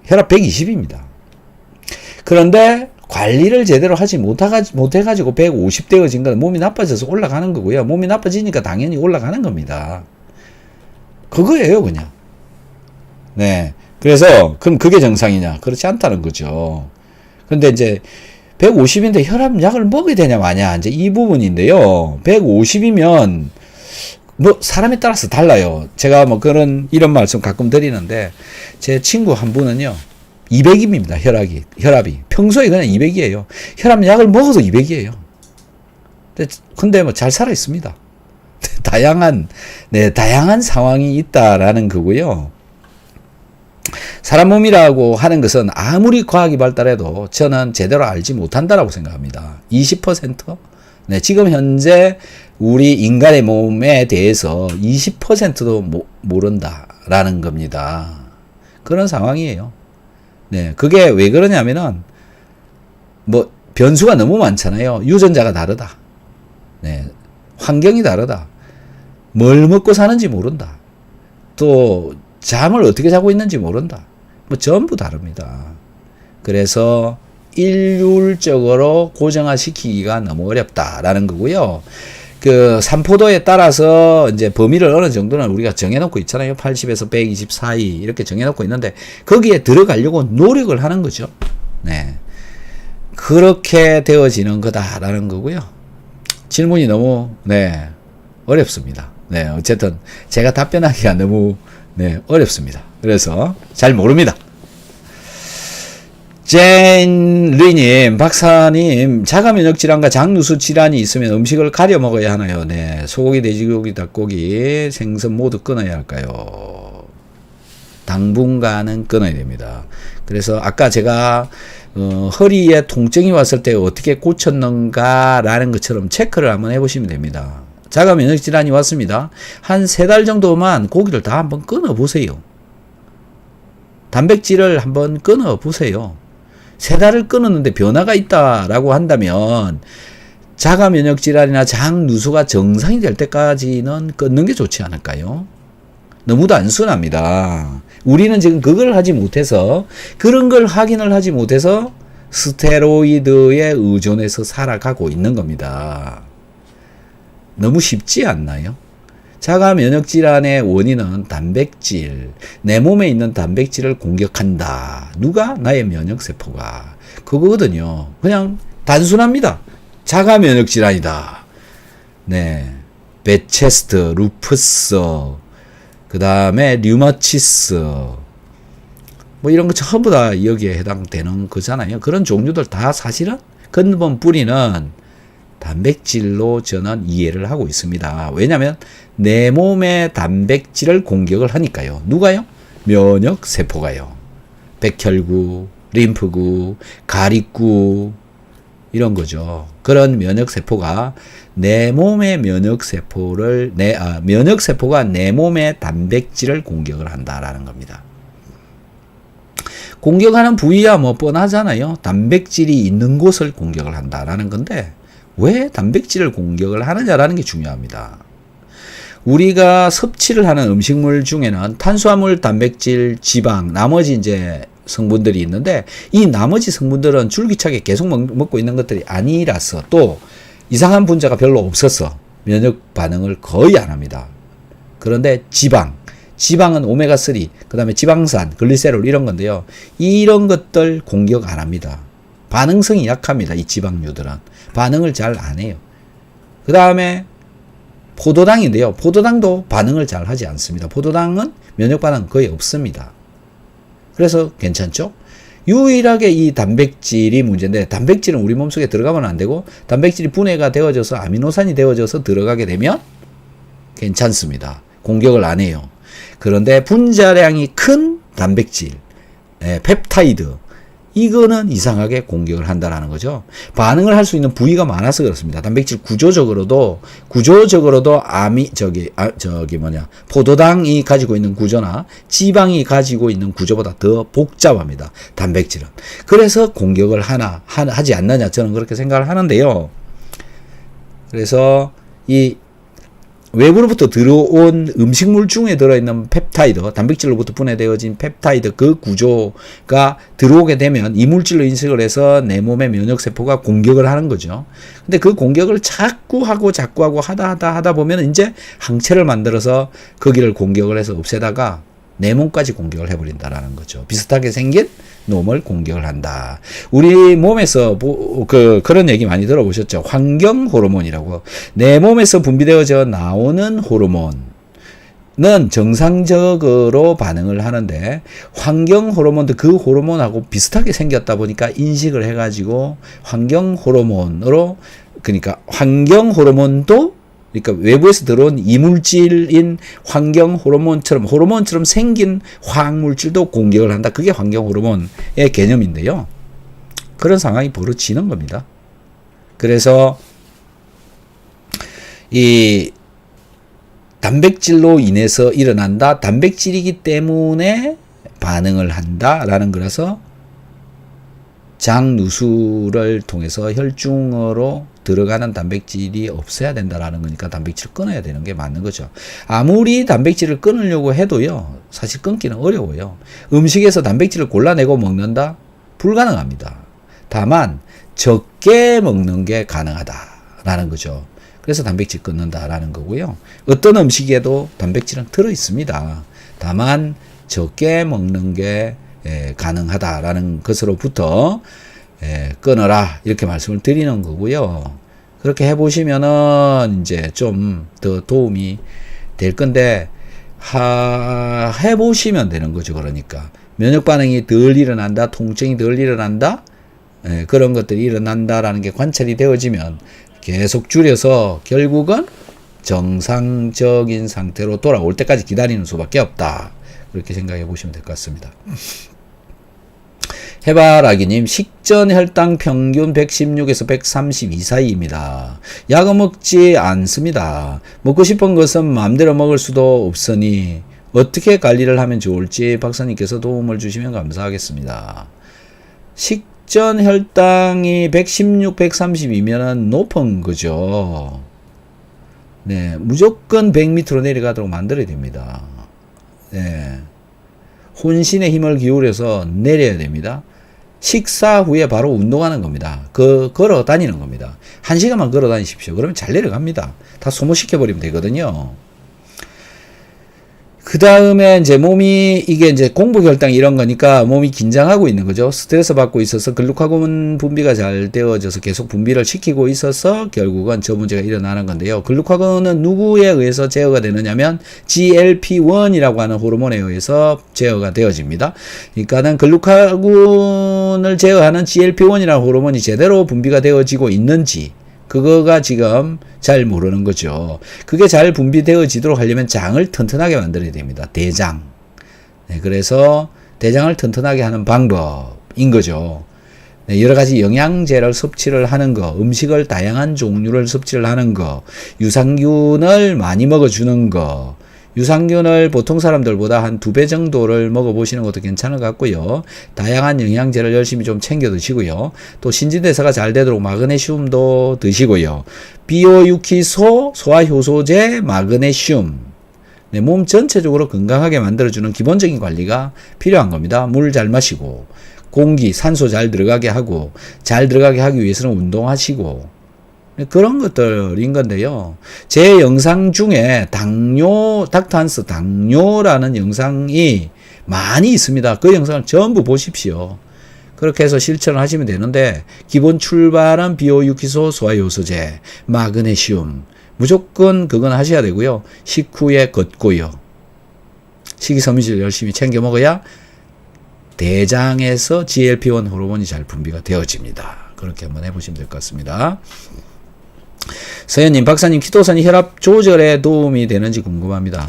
혈압 120입니다. 그런데 관리를 제대로 하지 못해가지고 150되어진 건 몸이 나빠져서 올라가는 거고요. 몸이 나빠지니까 당연히 올라가는 겁니다. 그거예요, 그냥. 네. 그래서, 그럼 그게 정상이냐? 그렇지 않다는 거죠. 근데 이제, 150인데 혈압약을 먹어야 되냐, 마냐? 이제 이 부분인데요. 150이면, 뭐, 사람에 따라서 달라요. 제가 뭐 이런 말씀 가끔 드리는데, 제 친구 한 분은요, 200입니다, 혈압이. 평소에 그냥 200이에요. 혈압약을 먹어도 200이에요. 근데 뭐 잘 살아 있습니다. 다양한 상황이 있다라는 거고요. 사람 몸이라고 하는 것은 아무리 과학이 발달해도 저는 제대로 알지 못한다라고 생각합니다. 20%? 네, 지금 현재 우리 인간의 몸에 대해서 20%도 모른다라는 겁니다. 그런 상황이에요. 네, 그게 왜 그러냐면은 뭐 변수가 너무 많잖아요. 유전자가 다르다. 네, 환경이 다르다. 뭘 먹고 사는지 모른다. 또 잠을 어떻게 자고 있는지 모른다. 뭐 전부 다릅니다. 그래서 일률적으로 고정화시키기가 너무 어렵다라는 거고요. 그 산포도에 따라서 이제 범위를 어느 정도는 우리가 정해놓고 있잖아요. 80에서 120 사이 이렇게 정해놓고 있는데 거기에 들어가려고 노력을 하는 거죠. 네, 그렇게 되어지는 거다라는 거고요. 질문이 너무 어렵습니다. 네, 어쨌든 제가 답변하기가 너무 어렵습니다. 그래서 잘 모릅니다. 제인 리님, 박사님, 자가면역 질환과 장누수 질환이 있으면 음식을 가려 먹어야 하나요? 네, 소고기, 돼지고기, 닭고기, 생선 모두 끊어야 할까요? 당분간은 끊어야 됩니다. 그래서 아까 제가 허리에 통증이 왔을 때 어떻게 고쳤는가라는 것처럼 체크를 한번 해보시면 됩니다. 자가면역 질환이 왔습니다. 한 3달 정도만 고기를 다 한번 끊어보세요. 단백질을 한번 끊어보세요. 3달을 끊었는데 변화가 있다라고 한다면 자가면역 질환이나 장누수가 정상이 될 때까지는 끊는 게 좋지 않을까요? 너무 단순합니다. 우리는 지금 그걸 하지 못해서, 그런 걸 확인을 하지 못해서 스테로이드에 의존해서 살아가고 있는 겁니다. 너무 쉽지 않나요? 자가 면역 질환의 원인은 단백질, 내 몸에 있는 단백질을 공격한다. 누가? 나의 면역 세포가. 그거거든요. 그냥 단순합니다. 자가 면역 질환이다. 네, 베체스트, 루푸스, 그 다음에 류마티스, 뭐 이런 거 전부 다 여기에 해당되는 거잖아요. 그런 종류들 다 사실은 근본 뿌리는 단백질로 저는 이해를 하고 있습니다. 왜냐하면 내 몸의 단백질을 공격을 하니까요. 누가요? 면역세포가요. 백혈구, 림프구, 가립구 이런 거죠. 그런 면역세포가 내 몸의 면역세포가 내 몸의 단백질을 공격을 한다라는 겁니다. 공격하는 부위야 뭐 뻔하잖아요. 단백질이 있는 곳을 공격을 한다라는 건데 왜 단백질을 공격을 하느냐라는 게 중요합니다. 우리가 섭취를 하는 음식물 중에는 탄수화물, 단백질, 지방, 나머지 이제 성분들이 있는데 이 나머지 성분들은 줄기차게 계속 먹고 있는 것들이 아니라서 또 이상한 분자가 별로 없어서 면역 반응을 거의 안 합니다. 그런데 지방은 오메가3, 그 다음에 지방산, 글리세롤 이런 건데요. 이런 것들 공격 안 합니다. 반응성이 약합니다. 이 지방류들은. 반응을 잘 안 해요. 그 다음에 포도당인데요. 포도당도 반응을 잘 하지 않습니다. 포도당은 면역 반응 거의 없습니다. 그래서 괜찮죠? 유일하게 이 단백질이 문제인데 단백질은 우리 몸속에 들어가면 안 되고 단백질이 분해가 되어져서 아미노산이 되어져서 들어가게 되면 괜찮습니다. 공격을 안 해요. 그런데 분자량이 큰 단백질, 펩타이드 이거는 이상하게 공격을 한다라는 거죠. 반응을 할 수 있는 부위가 많아서 그렇습니다. 단백질 구조적으로도 포도당이 가지고 있는 구조나 지방이 가지고 있는 구조보다 더 복잡합니다. 단백질은. 그래서 공격을 하지 않느냐 저는 그렇게 생각을 하는데요. 그래서 이 외부로부터 들어온 음식물 중에 들어있는 펩타이드, 단백질로부터 분해되어진 펩타이드 그 구조가 들어오게 되면 이물질로 인식을 해서 내 몸의 면역세포가 공격을 하는 거죠. 근데 그 공격을 자꾸 하고 하다 보면 이제 항체를 만들어서 거기를 공격을 해서 없애다가 내 몸까지 공격을 해버린다라는 거죠. 비슷하게 생긴 놈을 공격을 한다. 우리 몸에서 그런 얘기 많이 들어보셨죠? 환경 호르몬이라고. 내 몸에서 분비되어져 나오는 호르몬은 정상적으로 반응을 하는데 환경 호르몬도 그 호르몬하고 비슷하게 생겼다 보니까 인식을 해가지고 환경 호르몬으로, 그러니까 환경 호르몬도 그러니까 외부에서 들어온 이물질인 환경 호르몬처럼 생긴 화학물질도 공격을 한다. 그게 환경 호르몬의 개념인데요. 그런 상황이 벌어지는 겁니다. 그래서 이 단백질로 인해서 일어난다. 단백질이기 때문에 반응을 한다라는 거라서 장누수를 통해서 혈중으로 들어가는 단백질이 없어야 된다라는 거니까 단백질을 끊어야 되는 게 맞는 거죠. 아무리 단백질을 끊으려고 해도요, 사실 끊기는 어려워요. 음식에서 단백질을 골라내고 먹는다? 불가능합니다. 다만 적게 먹는 게 가능하다라는 거죠. 그래서 단백질 끊는다라는 거고요. 어떤 음식에도 단백질은 들어 있습니다. 다만 적게 먹는 게 가능하다라는 것으로부터 끊어라 이렇게 말씀을 드리는 거고요. 그렇게 해보시면은 이제 좀 더 도움이 될 건데 해보시면 되는 거죠. 그러니까 면역 반응이 덜 일어난다, 통증이 덜 일어난다, 그런 것들이 일어난다라는 게 관찰이 되어지면 계속 줄여서 결국은 정상적인 상태로 돌아올 때까지 기다리는 수밖에 없다. 그렇게 생각해 보시면 될 것 같습니다. 해바라기님, 식전 혈당 평균 116에서 132 사이입니다. 약은 먹지 않습니다. 먹고 싶은 것은 마음대로 먹을 수도 없으니 어떻게 관리를 하면 좋을지 박사님께서 도움을 주시면 감사하겠습니다. 식전 혈당이 116, 132면은 높은 거죠. 네, 무조건 100 밑으로 내려가도록 만들어야 됩니다. 네. 혼신의 힘을 기울여서 내려야 됩니다. 식사 후에 바로 운동하는 겁니다. 걸어 다니는 겁니다. 1시간만 걸어 다니십시오. 그러면 잘 내려갑니다. 다 소모시켜버리면 되거든요. 그 다음에 이제 몸이 이게 이제 공복혈당 이런 거니까 몸이 긴장하고 있는 거죠. 스트레스 받고 있어서 글루카곤 분비가 잘 되어져서 계속 분비를 시키고 있어서 결국은 저 문제가 일어나는 건데요. 글루카곤은 누구에 의해서 제어가 되느냐면 GLP-1이라고 하는 호르몬에 의해서 제어가 되어집니다. 그러니까는 글루카곤을 제어하는 GLP-1이라는 호르몬이 제대로 분비가 되어지고 있는지 그거가 지금 잘 모르는 거죠. 그게 잘 분비되어지도록 하려면 장을 튼튼하게 만들어야 됩니다. 대장. 네, 그래서 대장을 튼튼하게 하는 방법인 거죠. 네, 여러 가지 영양제를 섭취를 하는 거, 음식을 다양한 종류를 섭취를 하는 거, 유산균을 많이 먹어주는 거, 유산균을 보통 사람들보다 한 2배 정도를 먹어보시는 것도 괜찮을 것 같고요. 다양한 영양제를 열심히 좀 챙겨 드시고요. 또 신진대사가 잘 되도록 마그네슘도 드시고요. 비오유키소, 소화효소제, 마그네슘. 네, 몸 전체적으로 건강하게 만들어주는 기본적인 관리가 필요한 겁니다. 물 잘 마시고, 공기, 산소 잘 들어가게 하고, 잘 들어가게 하기 위해서는 운동하시고, 그런 것들인 건데요. 제 영상 중에 닥터한스 당뇨라는 영상이 많이 있습니다. 그 영상을 전부 보십시오. 그렇게 해서 실천을 하시면 되는데 기본 출발은 비오유키소, 소화효소제, 마그네슘 무조건 그건 하셔야 되고요. 식후에 걷고요. 식이섬유질 열심히 챙겨 먹어야 대장에서 GLP-1 호르몬이 잘 분비가 되어집니다. 그렇게 한번 해보시면 될 것 같습니다. 서현님, 박사님, 키토산이 혈압 조절에 도움이 되는지 궁금합니다.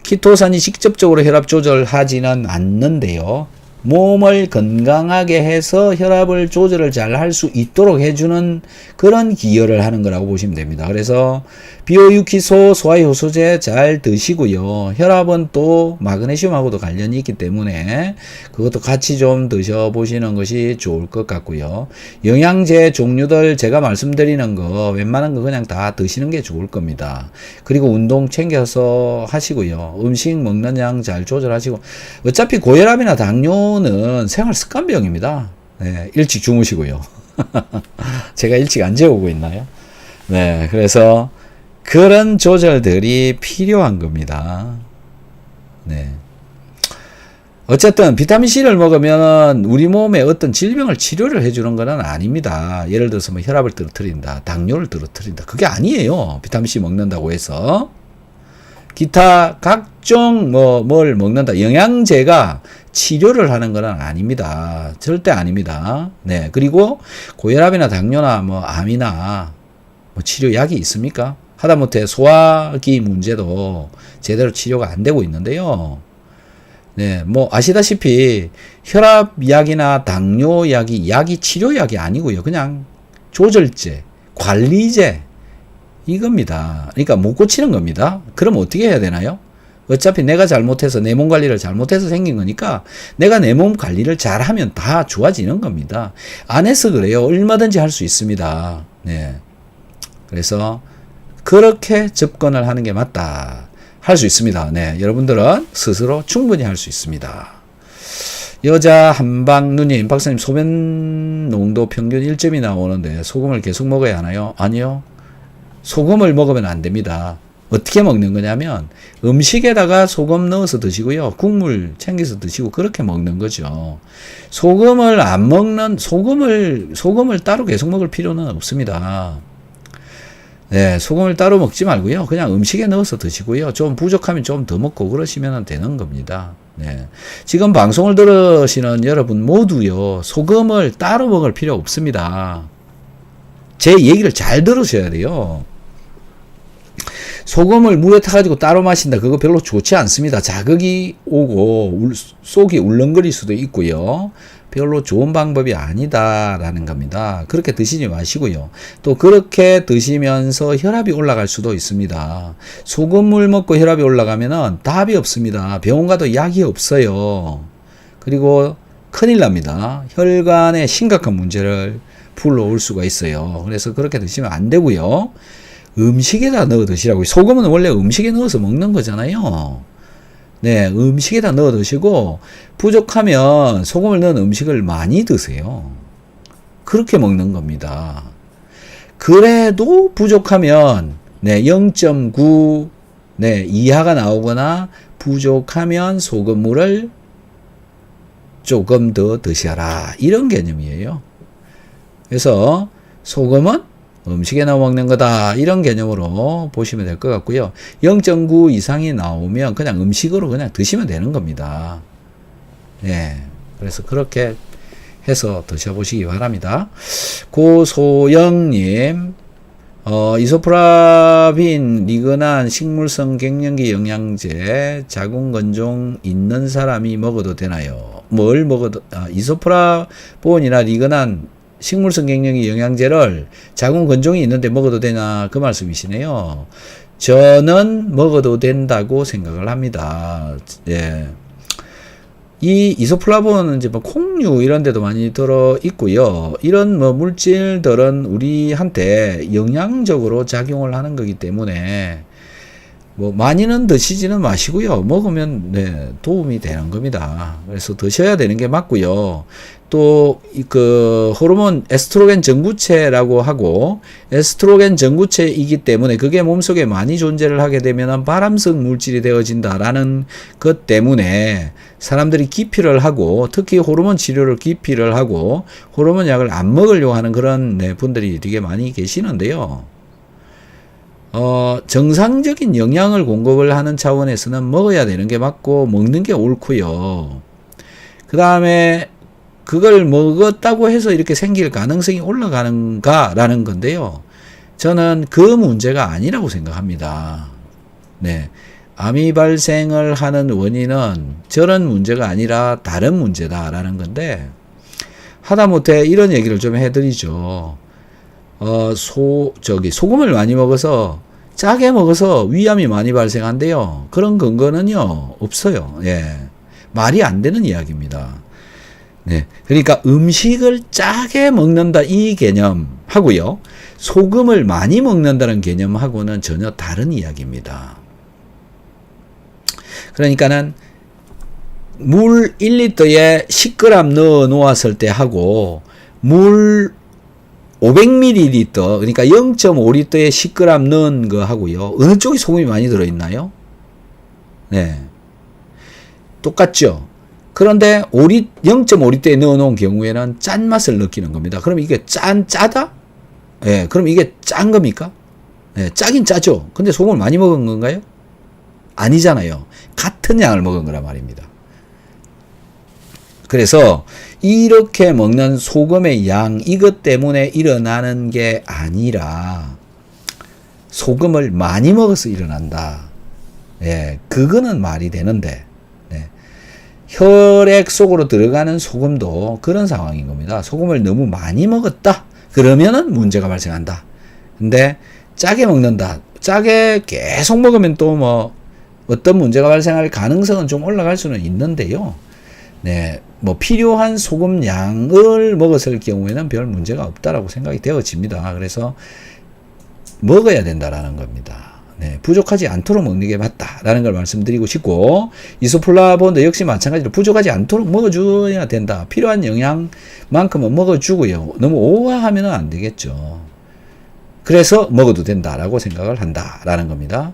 키토산이 직접적으로 혈압 조절하지는 않는데요. 몸을 건강하게 해서 혈압을 조절을 잘 할 수 있도록 해주는 그런 기여를 하는 거라고 보시면 됩니다. 그래서 비오유키소, 소화효소제 잘 드시고요. 혈압은 또 마그네슘하고도 관련이 있기 때문에 그것도 같이 좀 드셔보시는 것이 좋을 것 같고요. 영양제 종류들 제가 말씀드리는 거 웬만한 거 그냥 다 드시는 게 좋을 겁니다. 그리고 운동 챙겨서 하시고요. 음식 먹는 양 잘 조절하시고 어차피 고혈압이나 당뇨는 생활 습관병입니다. 네, 일찍 주무시고요. 제가 일찍 안 재우고 있나요? 네, 그래서 그런 조절들이 필요한 겁니다. 네. 어쨌든 비타민C를 먹으면 우리 몸에 어떤 질병을 치료를 해주는 건 아닙니다. 예를 들어서 뭐 혈압을 떨어뜨린다, 당뇨를 떨어뜨린다. 그게 아니에요. 비타민C 먹는다고 해서. 기타 각종 뭘 먹는다. 영양제가 치료를 하는 건 아닙니다. 절대 아닙니다. 네. 그리고 고혈압이나 당뇨나 뭐 암이나 뭐 치료약이 있습니까? 하다못해 소화기 문제도 제대로 치료가 안 되고 있는데요. 네, 뭐 아시다시피 혈압약이나 당뇨약이 약이 치료약이 아니고요. 그냥 조절제, 관리제 이겁니다. 그러니까 못 고치는 겁니다. 그럼 어떻게 해야 되나요? 어차피 내가 잘못해서 내 몸 관리를 잘못해서 생긴 거니까 내가 내 몸 관리를 잘하면 다 좋아지는 겁니다. 안 해서 그래요. 얼마든지 할 수 있습니다. 네. 그래서 그렇게 접근을 하는 게 맞다. 할 수 있습니다. 네. 여러분들은 스스로 충분히 할 수 있습니다. 여자 한방 누님, 박사님 소변 농도 평균 1점이 나오는데 소금을 계속 먹어야 하나요? 아니요. 소금을 먹으면 안 됩니다. 어떻게 먹는 거냐면 음식에다가 소금 넣어서 드시고요. 국물 챙겨서 드시고 그렇게 먹는 거죠. 소금을 안 먹는 소금을 따로 계속 먹을 필요는 없습니다. 네, 소금을 따로 먹지 말고요. 그냥 음식에 넣어서 드시고요. 좀 부족하면 좀 더 먹고 그러시면 되는 겁니다. 네. 지금 방송을 들으시는 여러분 모두요. 소금을 따로 먹을 필요 없습니다. 제 얘기를 잘 들으셔야 돼요. 소금을 물에 타가지고 따로 마신다. 그거 별로 좋지 않습니다. 자극이 오고 속이 울렁거릴 수도 있고요. 별로 좋은 방법이 아니다라는 겁니다. 그렇게 드시지 마시고요. 또 그렇게 드시면서 혈압이 올라갈 수도 있습니다. 소금물 먹고 혈압이 올라가면은 답이 없습니다. 병원 가도 약이 없어요. 그리고 큰일 납니다. 혈관에 심각한 문제를 불러올 수가 있어요. 그래서 그렇게 드시면 안 되고요. 음식에다 넣어 드시라고요. 소금은 원래 음식에 넣어서 먹는 거잖아요. 네, 음식에다 넣어 드시고 부족하면 소금을 넣은 음식을 많이 드세요. 그렇게 먹는 겁니다. 그래도 부족하면 네, 0.9 네, 이하가 나오거나 부족하면 소금물을 조금 더 드셔라. 이런 개념이에요. 그래서 소금은 음식에 넣어 먹는 거다. 이런 개념으로 보시면 될 것 같고요. 0.9 이상이 나오면 그냥 음식으로 그냥 드시면 되는 겁니다. 예. 그래서 그렇게 해서 드셔보시기 바랍니다. 고소영님, 이소프라빈, 리그난, 식물성 갱년기 영양제, 자궁건종 있는 사람이 먹어도 되나요? 뭘 먹어도, 이소프라본이나 리그난, 식물성 갱년기 영양제를 자궁건종이 있는데 먹어도 되나 그 말씀이시네요. 저는 먹어도 된다고 생각을 합니다. 예. 이 이소플라본은 이제 뭐 콩류 이런 데도 많이 들어 있고요. 이런 뭐 물질들은 우리한테 영양적으로 작용을 하는 거기 때문에 뭐 많이는 드시지는 마시고요. 먹으면 네, 도움이 되는 겁니다. 그래서 드셔야 되는 게 맞고요. 또 그 호르몬 에스트로겐 전구체라고 하고 에스트로겐 전구체이기 때문에 그게 몸속에 많이 존재를 하게 되면 발암성 물질이 되어진다라는 것 때문에 사람들이 기피를 하고 특히 호르몬 치료를 기피를 하고 호르몬 약을 안 먹으려고 하는 그런 네, 분들이 되게 많이 계시는데요. 정상적인 영양을 공급을 하는 차원에서는 먹어야 되는 게 맞고 먹는 게 옳고요. 그 다음에 그걸 먹었다고 해서 이렇게 생길 가능성이 올라가는가라는 건데요. 저는 그 문제가 아니라고 생각합니다. 네. 암이 발생을 하는 원인은 저런 문제가 아니라 다른 문제다라는 건데, 하다못해 이런 얘기를 좀 해드리죠. 소금을 많이 먹어서, 짜게 먹어서 위암이 많이 발생한대요. 그런 근거는요, 없어요. 예. 말이 안 되는 이야기입니다. 네. 그러니까 음식을 짜게 먹는다 이 개념하고요. 소금을 많이 먹는다는 개념하고는 전혀 다른 이야기입니다. 그러니까는 물 1리터에 10g 넣어 놓았을 때 하고 물 500ml 그러니까 0.5리터에 10g 넣은 거 하고요. 어느 쪽이 소금이 많이 들어있나요? 네. 똑같죠? 그런데 0.5리터에 넣어놓은 경우에는 짠맛을 느끼는 겁니다. 그럼 이게 짜다? 예, 그럼 이게 짠 겁니까? 예, 짜긴 짜죠. 근데 소금을 많이 먹은 건가요? 아니잖아요. 같은 양을 먹은 거란 말입니다. 그래서 이렇게 먹는 소금의 양, 이것 때문에 일어나는 게 아니라 소금을 많이 먹어서 일어난다. 예, 그거는 말이 되는데, 네. 혈액 속으로 들어가는 소금도 그런 상황인 겁니다. 소금을 너무 많이 먹었다. 그러면은 문제가 발생한다. 근데 짜게 먹는다. 짜게 계속 먹으면 또 뭐 어떤 문제가 발생할 가능성은 좀 올라갈 수는 있는데요. 네, 뭐 필요한 소금 양을 먹었을 경우에는 별 문제가 없다라고 생각이 되어집니다. 그래서 먹어야 된다라는 겁니다. 네, 부족하지 않도록 먹는 게 맞다라는 걸 말씀드리고 싶고, 이소플라본도 역시 마찬가지로 부족하지 않도록 먹어줘야 된다. 필요한 영양만큼은 먹어주고요. 너무 오버하면 안 되겠죠. 그래서 먹어도 된다라고 생각을 한다라는 겁니다.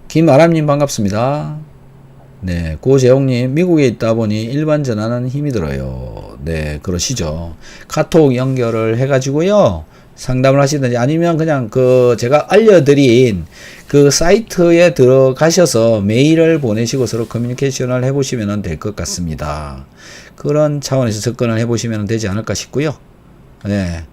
김아람님 반갑습니다. 네, 고재홍님, 미국에 있다 보니 일반 전화는 힘이 들어요. 네, 그러시죠. 카톡 연결을 해가지고요, 상담을 하시든지 아니면 그냥 제가 알려드린 그 사이트에 들어가셔서 메일을 보내시고 서로 커뮤니케이션을 해보시면 될 것 같습니다. 그런 차원에서 접근을 해보시면 되지 않을까 싶고요. 네.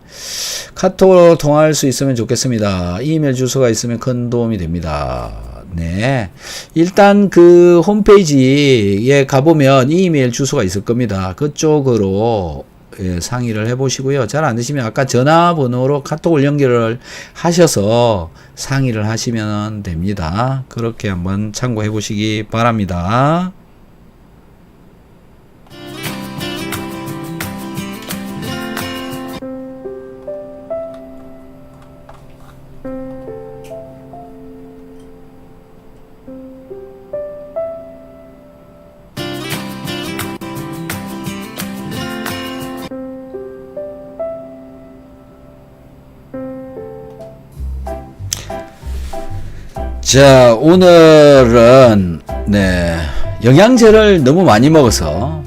카톡으로 통화할 수 있으면 좋겠습니다. 이메일 주소가 있으면 큰 도움이 됩니다. 네. 일단 그 홈페이지에 가보면 이메일 주소가 있을 겁니다. 그쪽으로 상의를 해보시고요. 잘 안 되시면 아까 전화번호로 카톡을 연결을 하셔서 상의를 하시면 됩니다. 그렇게 한번 참고해 보시기 바랍니다. 자, 오늘은 영양제를 너무 많이 먹어서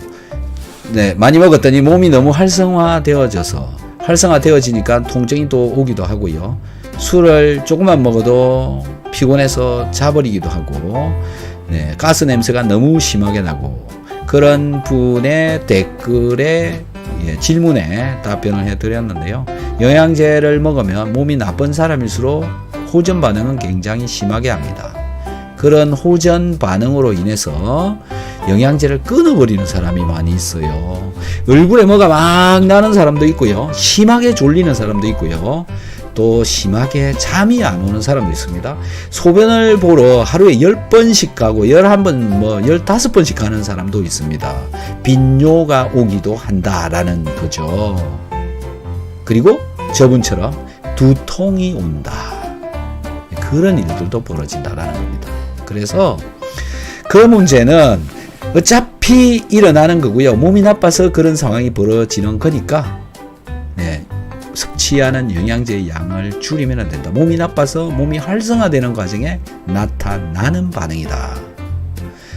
많이 먹었더니 몸이 너무 활성화되어지니까 통증이 또 오기도 하고요. 술을 조금만 먹어도 피곤해서 자버리기도 하고, 가스 냄새가 너무 심하게 나고, 그런 분의 댓글에 질문에 답변을 해드렸는데요. 영양제를 먹으면 몸이 나쁜 사람일수록 호전 반응은 굉장히 심하게 합니다. 그런 호전 반응으로 인해서 영양제를 끊어버리는 사람이 많이 있어요. 얼굴에 뭐가 막 나는 사람도 있고요. 심하게 졸리는 사람도 있고요. 또 심하게 잠이 안 오는 사람도 있습니다. 소변을 보러 하루에 10번씩 가고 11번, 15번씩 가는 사람도 있습니다. 빈뇨가 오기도 한다라는 거죠. 그리고 저분처럼 두통이 온다. 그런 일들도 벌어진다라는 겁니다. 그래서 그 문제는 어차피 일어나는 거고요. 몸이 나빠서 그런 상황이 벌어지는 거니까 섭취하는 영양제의 양을 줄이면 된다. 몸이 나빠서 몸이 활성화되는 과정에 나타나는 반응이다.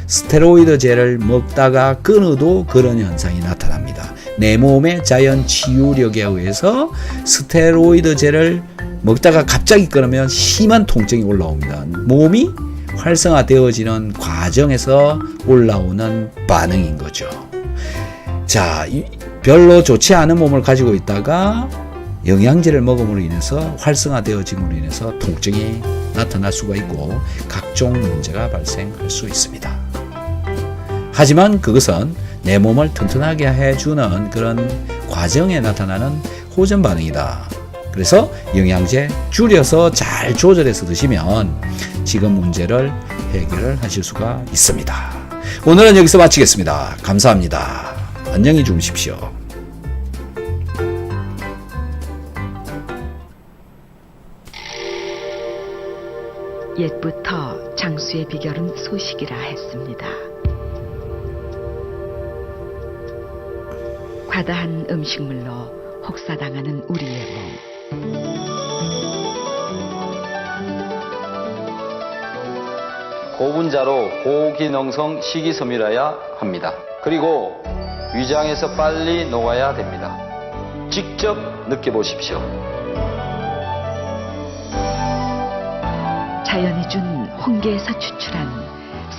스테로이드제를 먹다가 끊어도 그런 현상이 나타납니다. 내 몸의 자연 치유력에 의해서 스테로이드제를 먹다가 갑자기 끊으면 심한 통증이 올라옵니다. 몸이 활성화되어지는 과정에서 올라오는 반응인 거죠. 자, 별로 좋지 않은 몸을 가지고 있다가 영양제를 먹음으로 인해서 활성화되어짐으로 인해서 통증이 나타날 수가 있고 각종 문제가 발생할 수 있습니다. 하지만 그것은 내 몸을 튼튼하게 해주는 그런 과정에 나타나는 호전 반응이다. 그래서 영양제 줄여서 잘 조절해서 드시면 지금 문제를 해결을 하실 수가 있습니다. 오늘은 여기서 마치겠습니다. 감사합니다. 안녕히 주무십시오. 옛부터 장수의 비결은 소식이라 했습니다. 과다한 음식물로 혹사당하는 우리의 몸. 고분자로 고기능성 식이섬유라야 합니다. 그리고 위장에서 빨리 녹아야 됩니다. 직접 느껴보십시오. 자연이 준 홍게에서 추출한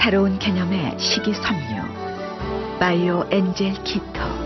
새로운 개념의 식이섬유 바이오 엔젤 키토.